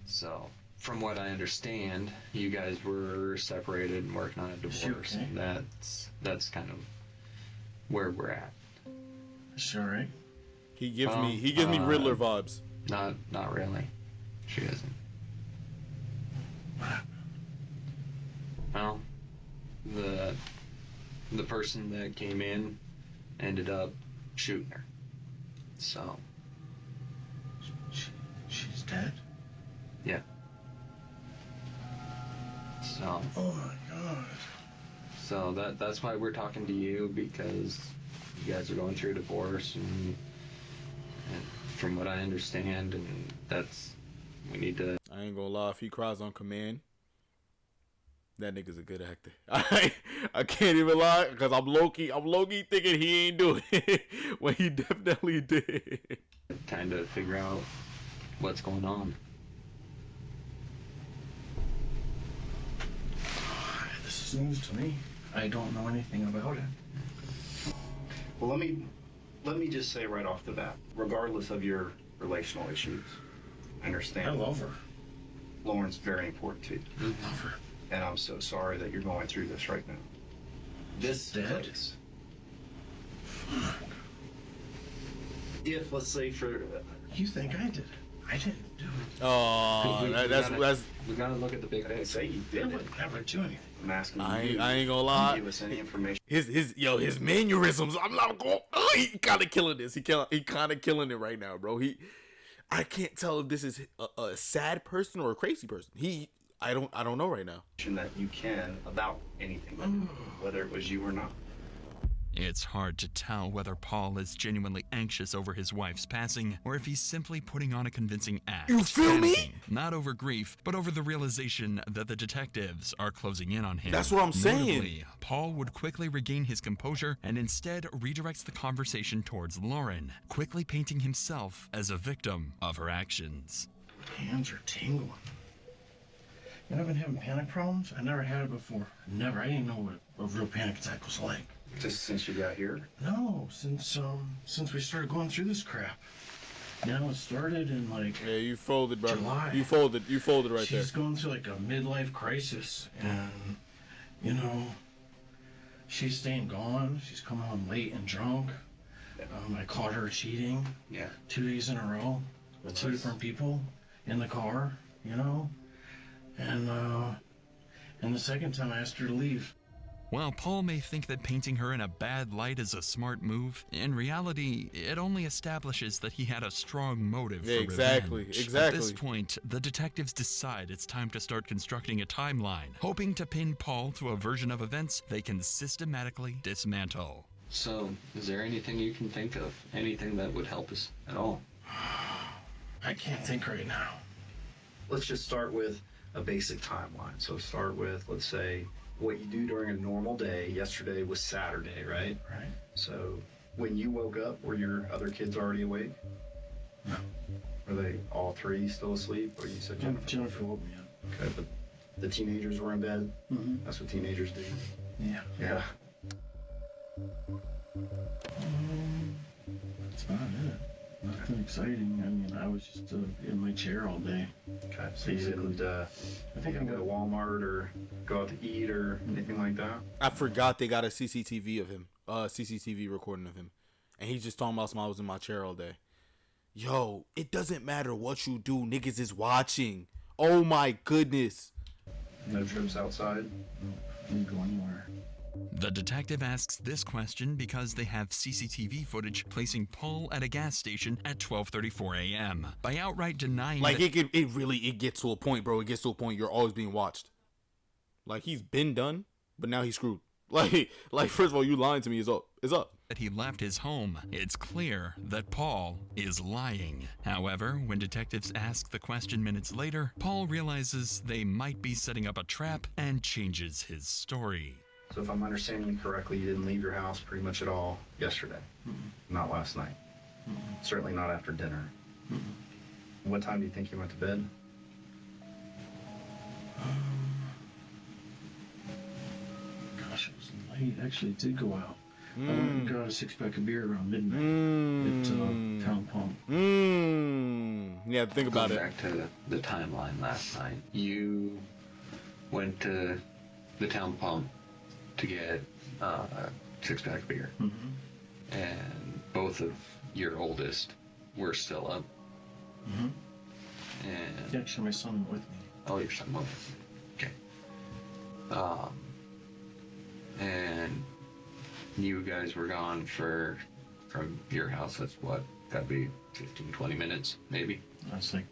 so from what I understand, you guys were separated and working on a divorce. Okay? And that's kind of where we're at. Is she alright? He gives me Riddler vibes. Not really. She isn't. Well, the person that came in ended up shooting her. So. She's dead? Yeah. So. Oh my God. So that's why we're talking to you, because you guys are going through a divorce, and from what I understand, and we need to. I ain't gonna lie, if he cries on command, that nigga's a good actor. I can't even lie, because I'm low-key thinking he ain't doing it when he definitely did. Trying to figure out what's going on. This is news to me. I don't know anything about it. Well, let me just say right off the bat, regardless of your relational issues, I understand. I love her. Lauren's very important to you. I love her. And I'm so sorry that you're going through this right now. This place. If, let's say, for... You think I did it? I didn't do it. Oh, that's... We gotta look at the big picture. Say you did I would never do anything. I'm asking I you. ain't gonna lie. Give us any information. His mannerisms. I'm not going. He kind of killing this. He kind of killing it right now, bro. I can't tell if this is a sad person or a crazy person. I don't know right now. That you can about anything, whether it was you or not. It's hard to tell whether Paul is genuinely anxious over his wife's passing, or if he's simply putting on a convincing act. You feel me? Panicking, not over grief, but over the realization that the detectives are closing in on him. That's what I'm saying. Notably, Paul would quickly regain his composure and instead redirects the conversation towards Lauren, quickly painting himself as a victim of her actions. Hands are tingling. You know, I've been having panic problems. I never had it before. Never. I didn't know what a real panic attack was like. Just since you got here? No, since we started going through this crap. You know, it started in like... Yeah, you folded, bro. July. You folded right there. She's going through like a midlife crisis, and you know, she's staying gone. She's coming home late and drunk. I caught her cheating. Yeah. 2 days in a row with two different people in the car. You know, and the second time I asked her to leave. While Paul may think that painting her in a bad light is a smart move, in reality, it only establishes that he had a strong motive for exactly, revenge. exactly. At this point, the detectives decide it's time to start constructing a timeline, hoping to pin Paul to a version of events they can systematically dismantle. So, is there anything you can think of? Anything that would help us at all? I can't think right now. Let's just start with a basic timeline. So start with, let's say, what you do during a normal day. Yesterday was Saturday, right? Right. So when you woke up, were your other kids already awake? No. Were they all three still asleep? Or you said Jennifer? Jennifer woke me up. Okay, but the teenagers were in bed? Mm-hmm. That's what teenagers do? Yeah. Yeah. That's about it. Nothing exciting. I mean, I was just in my chair all day. Okay, so you didn't I think go to Walmart or go out to eat or anything like that? I forgot they got a CCTV of him, CCTV recording of him, and he's just talking about something. I was in my chair all day. Yo, it doesn't matter what you do, niggas is watching. Oh my goodness. No trips outside? No, didn't go anywhere. The detective asks this question because they have CCTV footage placing Paul at a gas station at 12:34 a.m. By outright denying Like it gets to a point, bro. It gets to a point you're always being watched. Like he's been done, but now he's screwed. Like first of all, you lying to me is up. That he left his home, it's clear that Paul is lying. However, when detectives ask the question minutes later, Paul realizes they might be setting up a trap and changes his story. So if I'm understanding you correctly, you didn't leave your house pretty much at all yesterday? Mm-hmm. Not last night? Mm-hmm. Certainly not after dinner? Mm-hmm. What time do you think you went to bed? Gosh, it was late. Actually, it did go out. I went and got a 6-pack of beer around midnight at Town Pump. Yeah, think about it. Back to the timeline last night. You went to the Town Pump to get a 6-pack beer. Mm-hmm. And both of your oldest were still up. Mm-hmm. And yeah, actually, my son went with me. Oh, your son went with you. Okay. And you guys were gone from your house, that's what, gotta be 15, 20 minutes, maybe? That's like,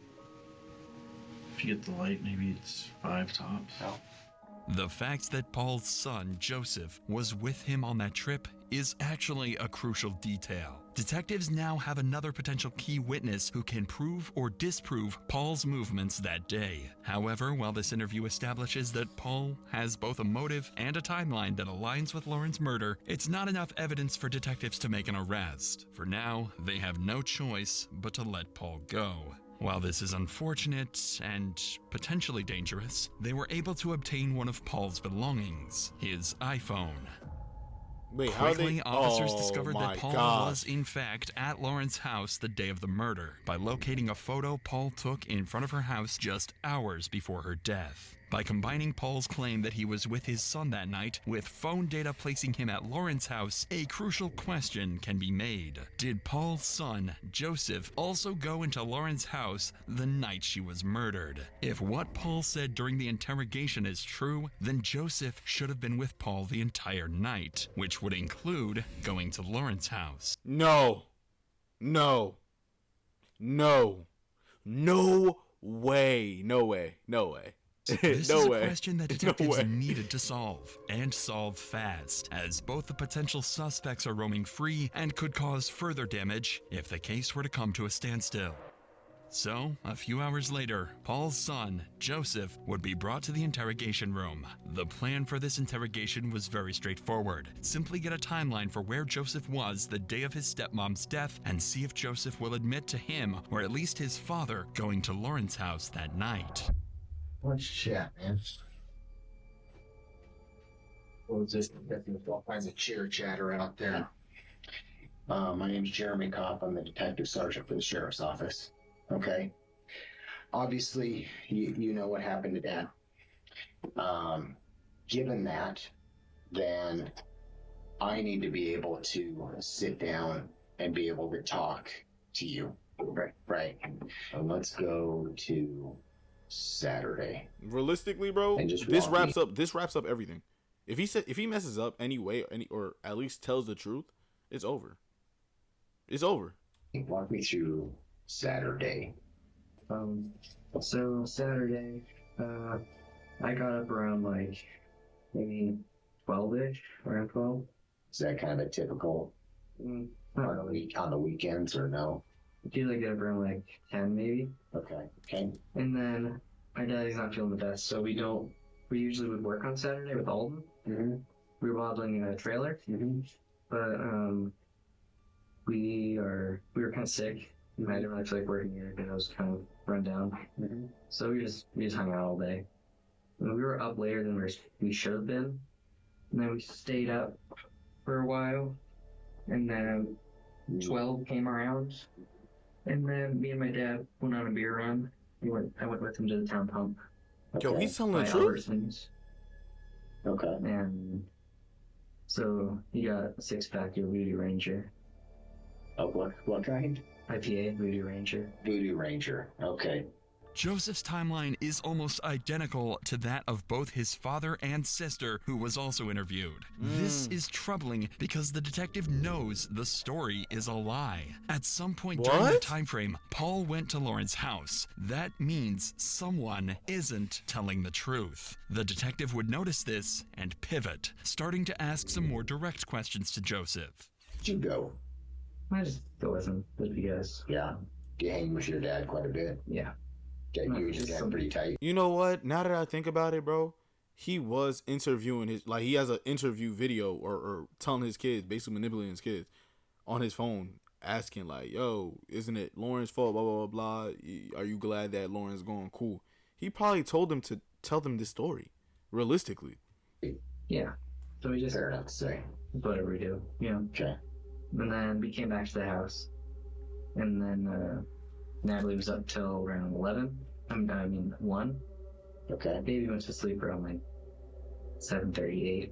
if you get the light, maybe it's 5 tops. Oh. The fact that Paul's son, Joseph, was with him on that trip is actually a crucial detail. Detectives now have another potential key witness who can prove or disprove Paul's movements that day. However, while this interview establishes that Paul has both a motive and a timeline that aligns with Lauren's murder, it's not enough evidence for detectives to make an arrest. For now, they have no choice but to let Paul go. While this is unfortunate and potentially dangerous, they were able to obtain one of Paul's belongings, his iPhone. Wait, how Quickly, they... officers Oh, discovered my that Paul gosh. was, in fact, at Lauren's house the day of the murder by locating a photo Paul took in front of her house just hours before her death. By combining Paul's claim that he was with his son that night with phone data placing him at Lauren's house, a crucial question can be made. Did Paul's son, Joseph, also go into Lauren's house the night she was murdered? If what Paul said during the interrogation is true, then Joseph should have been with Paul the entire night, which would include going to Lauren's house. No. No. No. No way. No way. No way. This No is way. a question that No detectives way. needed to solve, and solve fast, as both the potential suspects are roaming free and could cause further damage if the case were to come to a standstill. So, a few hours later, Paul's son, Joseph, would be brought to the interrogation room. The plan for this interrogation was very straightforward. Simply get a timeline for where Joseph was the day of his stepmom's death and see if Joseph will admit to him, or at least his father, going to Lauren's house that night. Let's chat, man. What was this? All kinds of chitter chatter out there. My name's Jeremy Kopp. I'm the detective sergeant for the sheriff's office. Okay. Obviously, you know what happened to Dad. Given that, then I need to be able to sit down and be able to talk to you. Right. So let's go to Saturday. Realistically, bro, And just this walk wraps up everything. If he messes up anyway, or at least tells the truth, it's over. It's over. Walk me through Saturday. So Saturday, I got up around like maybe 12-ish, around 12. Is that kind of a typical on the weekends or no? Usually get up around like 10 maybe. Okay. And then my daddy's not feeling the best, so we usually would work on Saturday with Alden. Mm-hmm. We were modeling a trailer, but we were kind of sick. I didn't really feel like working here because I was kind of run down. So we just hung out all day. And we were up later than we should have been. And then we stayed up for a while. And then 12 came around. And then me and my dad went on a beer run. I went with him to the town pump. Yo, he's telling the By truth? Albertsons. Okay. And so he got a 6-pack of Voodoo Ranger. Of what kind? IPA, Voodoo Ranger. Voodoo Ranger. Okay. Joseph's timeline is almost identical to that of both his father and sister, who was also interviewed. This is troubling because the detective knows the story is a lie. At some point during that time frame, Paul went to Lauren's house. That means someone isn't telling the truth. The detective would notice this and pivot, starting to ask some more direct questions to Joseph. Did you go? I just go with him, just because. Yeah. Do you hang with your dad quite a bit? Yeah. Okay, you and your dad pretty tight. You know what? Now that I think about it, bro, he was interviewing he has an interview video or telling his kids, basically manipulating his kids on his phone, asking like, yo, isn't it Lauren's fault, blah, blah, blah, blah. Are you glad that Lauren's going cool? He probably told them to tell them this story, realistically. Yeah. So we just... Fair enough to say. Whatever we do, you know. Okay. And then we came back to the house. And then, Natalie was up till around 11. 1. Okay. Baby went to sleep around like 7:38.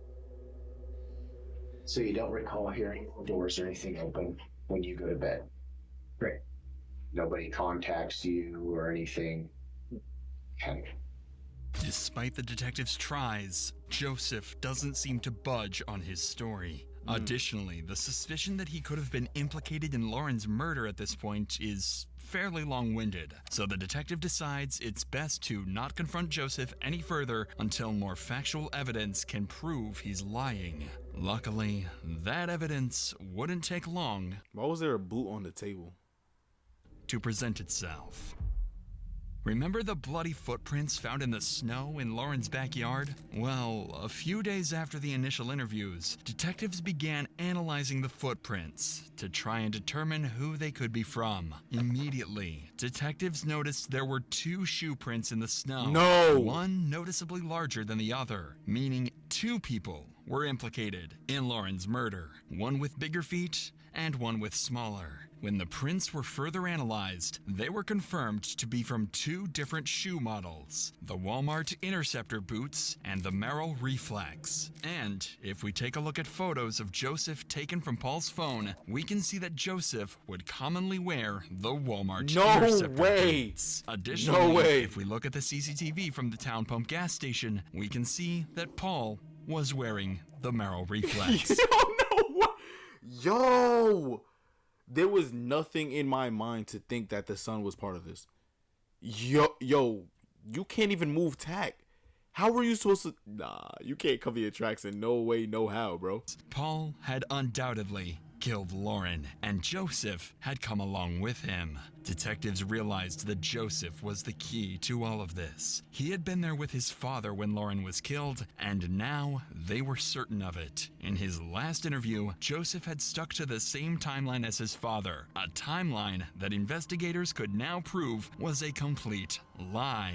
So you don't recall hearing doors or anything open when you go to bed? Right. Nobody contacts you or anything? Okay. Despite the detective's tries, Joseph doesn't seem to budge on his story. Additionally, the suspicion that he could have been implicated in Lauren's murder at this point is fairly long-winded, so the detective decides it's best to not confront Joseph any further until more factual evidence can prove he's lying. Luckily, that evidence wouldn't take long. Why was there a boot on the table? To present itself. Remember the bloody footprints found in the snow in Lauren's backyard? Well, a few days after the initial interviews, detectives began analyzing the footprints to try and determine who they could be from. Immediately, detectives noticed there were 2 shoe prints in the snow. No! One noticeably larger than the other, meaning 2 people were implicated in Lauren's murder. One with bigger feet and one with smaller. When the prints were further analyzed, they were confirmed to be from 2 different shoe models, the Walmart Interceptor boots and the Merrill Reflex. And if we take a look at photos of Joseph taken from Paul's phone, we can see that Joseph would commonly wear the Walmart Interceptor boots. Additionally, if we look at the CCTV from the Town Pump gas station, we can see that Paul was wearing the Merrill Reflex. Yo! There was nothing in my mind to think that the son was part of this. Yo, you can't even move tack. How were you supposed to? Nah, you can't cover your tracks in no way, no how, bro. Paul had undoubtedly killed Lauren, and Joseph had come along with him. Detectives realized that Joseph was the key to all of this. He had been there with his father when Lauren was killed, and now they were certain of it. In his last interview, Joseph had stuck to the same timeline as his father, a timeline that investigators could now prove was a complete lie.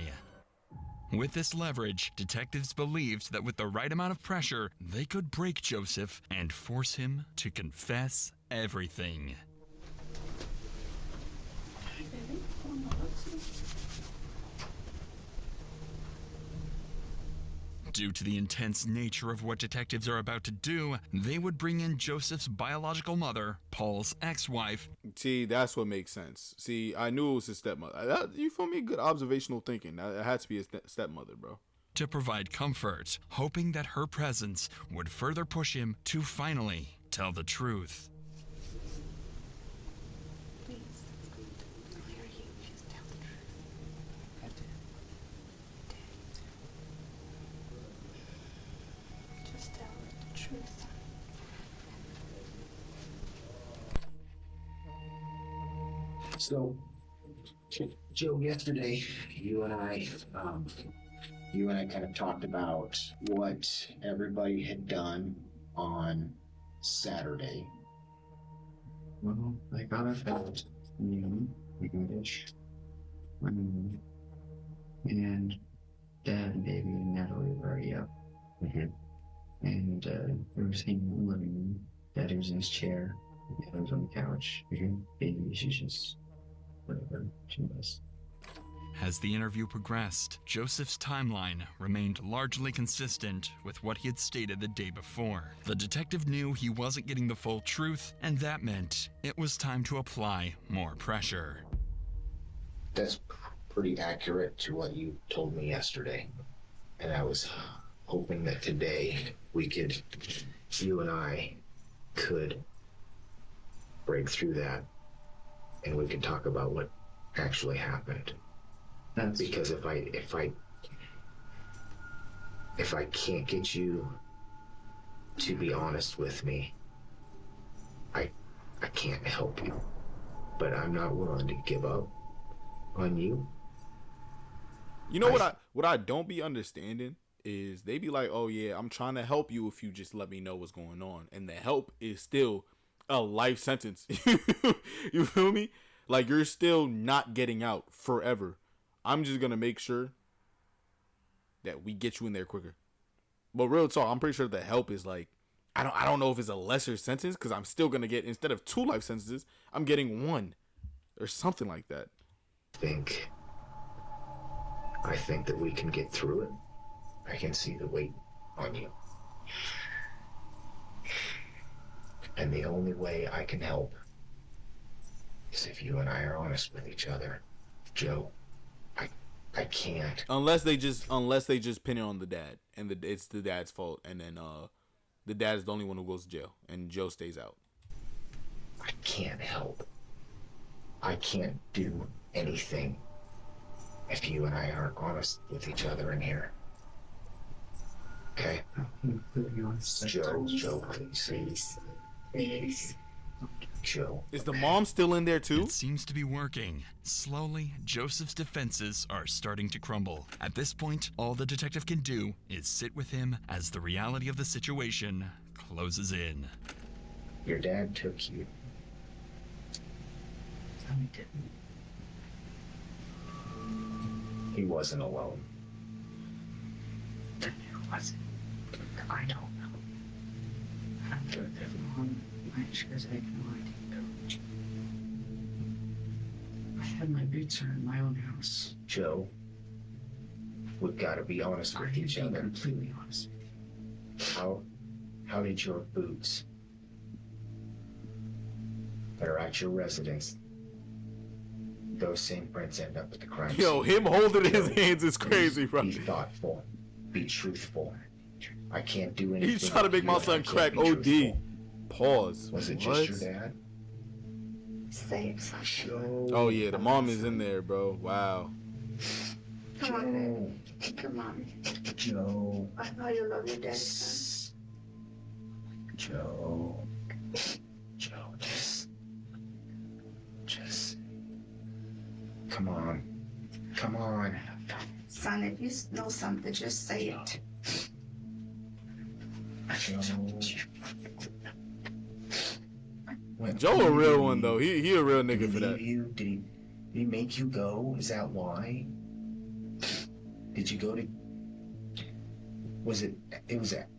With this leverage, detectives believed that with the right amount of pressure, they could break Joseph and force him to confess everything. Due to the intense nature of what detectives are about to do, they would bring in Joseph's biological mother, Paul's ex-wife. See, that's what makes sense. See, I knew it was his stepmother. You feel me? Good observational thinking. It had to be his stepmother, bro. To provide comfort, hoping that her presence would further push him to finally tell the truth. So, Joe, yesterday you and I kind of talked about what everybody had done on Saturday. Well, I got up at noon, ish. And Dad and Baby and Natalie were already up. And we were sitting in the living room. Daddy was in his chair. Dad was on the couch. Baby, she's just whatever she was. As the interview progressed, Joseph's timeline remained largely consistent with what he had stated the day before. The detective knew he wasn't getting the full truth, and that meant it was time to apply more pressure. That's pretty accurate to what you told me yesterday. And I was hoping that today you and I could break through that and we could talk about what actually happened. Because if I can't get you to be honest with me, I can't help you. But I'm not willing to give up on you. You know what I don't be understanding is they be like, oh yeah, I'm trying to help you if you just let me know what's going on. And the help is still a life sentence. You feel me? Like, you're still not getting out forever. I'm just gonna make sure that we get you in there quicker. But real talk, I'm pretty sure the help is like, I don't know if it's a lesser sentence, because I'm still gonna get, instead of 2 life sentences, I'm getting 1 or something like that. I think that we can get through it. I can see the weight on you. And the only way I can help is if you and I are honest with each other. Joe, I can't. Unless they just pin it on the dad, and it's the dad's fault, and then the dad is the only one who goes to jail, and Joe stays out. I can't help. I can't do anything if you and I aren't honest with each other in here. Okay? Joe, please. Joe. Is the mom still in there too? It seems to be working. Slowly, Joseph's defenses are starting to crumble. At this point, all the detective can do is sit with him as the reality of the situation closes in. Your dad took you. No, he didn't. He wasn't alone. Then who was it? I don't know. After that long, I sure as I had no idea. I had my boots are in my own house. Joe, we've got to be honest with each other. Completely honest with you. How did your boots that are at your residence, those same prints end up at the crime scene? Yo, him holding his hands is crazy, bro. Be thoughtful. Be truthful. I can't do anything. He's trying to make my son crack OD. Pause. Was it What? just your dad? Say something. Oh yeah, the mom is in there, bro. Wow. Come on, baby. Come on. Joe. I know you love your daddy, son. Joe, just, come on. Son, if you know something, just say it. Joe a real one though. He a real nigga for that. Did he make you go? Is that why? Did you go to? Was it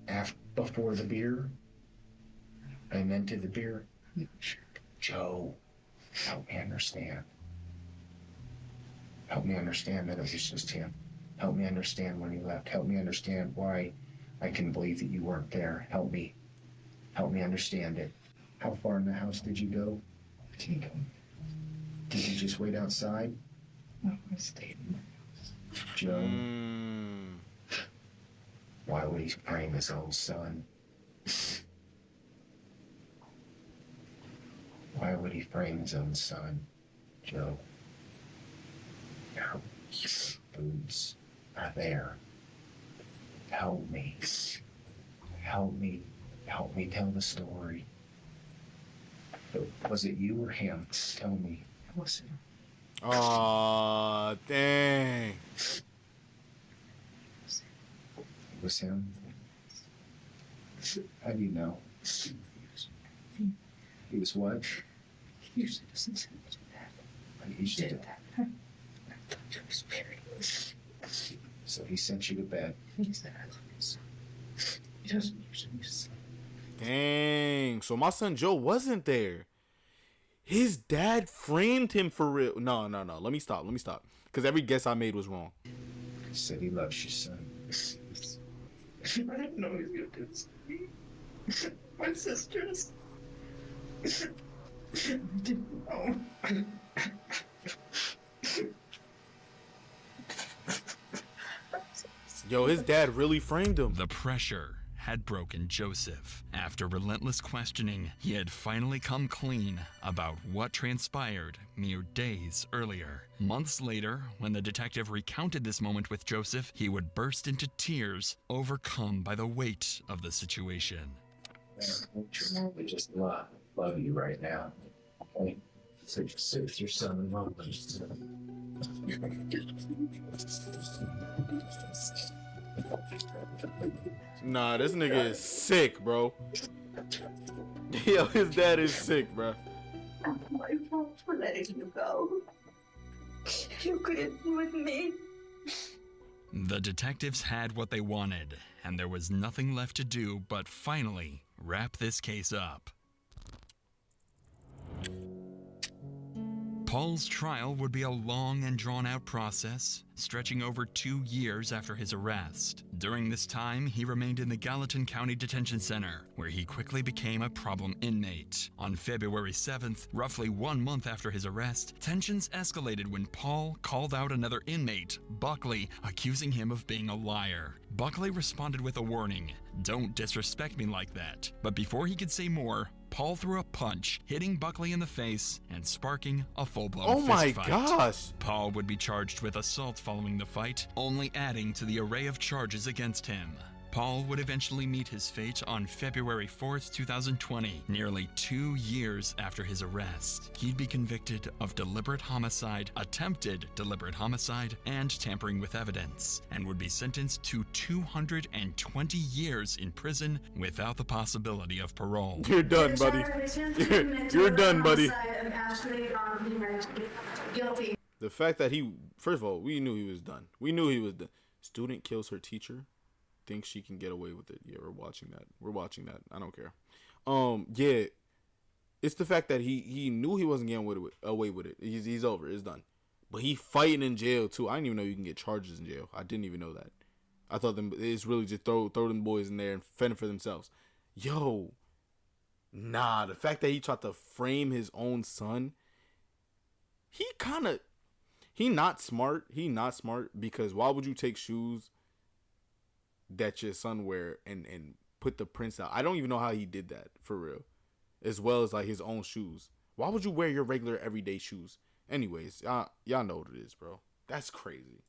after, before the beer? I meant to the beer. Joe, help me understand. Help me understand that it was just him. Help me understand when he left. Help me understand why I can believe that you weren't there. Help me understand it. How far in the house did you go? Did you just wait outside? No, I stayed in my house. Joe, why would he frame his own son? Why would he frame his own son, Joe? Your boots are there. Help me tell the story. Was it you or him? Tell me. It wasn't. Aw, dang. It was him? How do you know? He was what? He usually doesn't send me to that. He usually did that. I thought he was very. So he sent you to bed. He said I love his son. He doesn't usually use. Dang. So my son Joe wasn't there. His dad framed him for real. No. Let me stop. Because every guess I made was wrong. He said he loves you, son. I didn't know he was going to do this to me. My sisters. I didn't know. Yo, his dad really framed him. The pressure had broken Joseph. After relentless questioning, he had finally come clean about what transpired mere days earlier. Months later, when the detective recounted this moment with Joseph, he would burst into tears, overcome by the weight of the situation. I just love you right now. Okay? So just sit with your son and love him. Nah, this nigga is sick, bro. Yo, his dad is sick, bro. My fault for letting you go. You couldn't be with me. The detectives had what they wanted, and there was nothing left to do but finally wrap this case up. Paul's trial would be a long and drawn-out process, stretching over 2 years after his arrest. During this time, he remained in the Gallatin County Detention Center, where he quickly became a problem inmate. On February 7th, roughly 1 month after his arrest, tensions escalated when Paul called out another inmate, Buckley, accusing him of being a liar. Buckley responded with a warning, "Don't disrespect me like that." But before he could say more, Paul threw a punch, hitting Buckley in the face and sparking a full-blown fist fight. Oh my gosh! Paul would be charged with assault following the fight, only adding to the array of charges against him. Paul would eventually meet his fate on February 4th, 2020, nearly 2 years after his arrest. He'd be convicted of deliberate homicide, attempted deliberate homicide, and tampering with evidence, and would be sentenced to 220 years in prison without the possibility of parole. You're done, buddy. You're done, buddy. Guilty. The fact that first of all, we knew he was done. We knew he was done. Student kills her teacher. Thinks she can get away with it. Yeah, we're watching that. I don't care. Yeah, it's the fact that he knew he wasn't getting away with it. He's over. It's done. But he fighting in jail too. I didn't even know you can get charges in jail. I didn't even know that. I thought it's really just throw them boys in there and fend for themselves. Yo, nah. The fact that he tried to frame his own son. He not smart. He not smart because why would you take shoes that your son wear and put the prints out? I don't even know how he did that for real, as well as like his own shoes. Why would you wear your regular everyday shoes? Anyways, y'all know what it is, bro. That's crazy.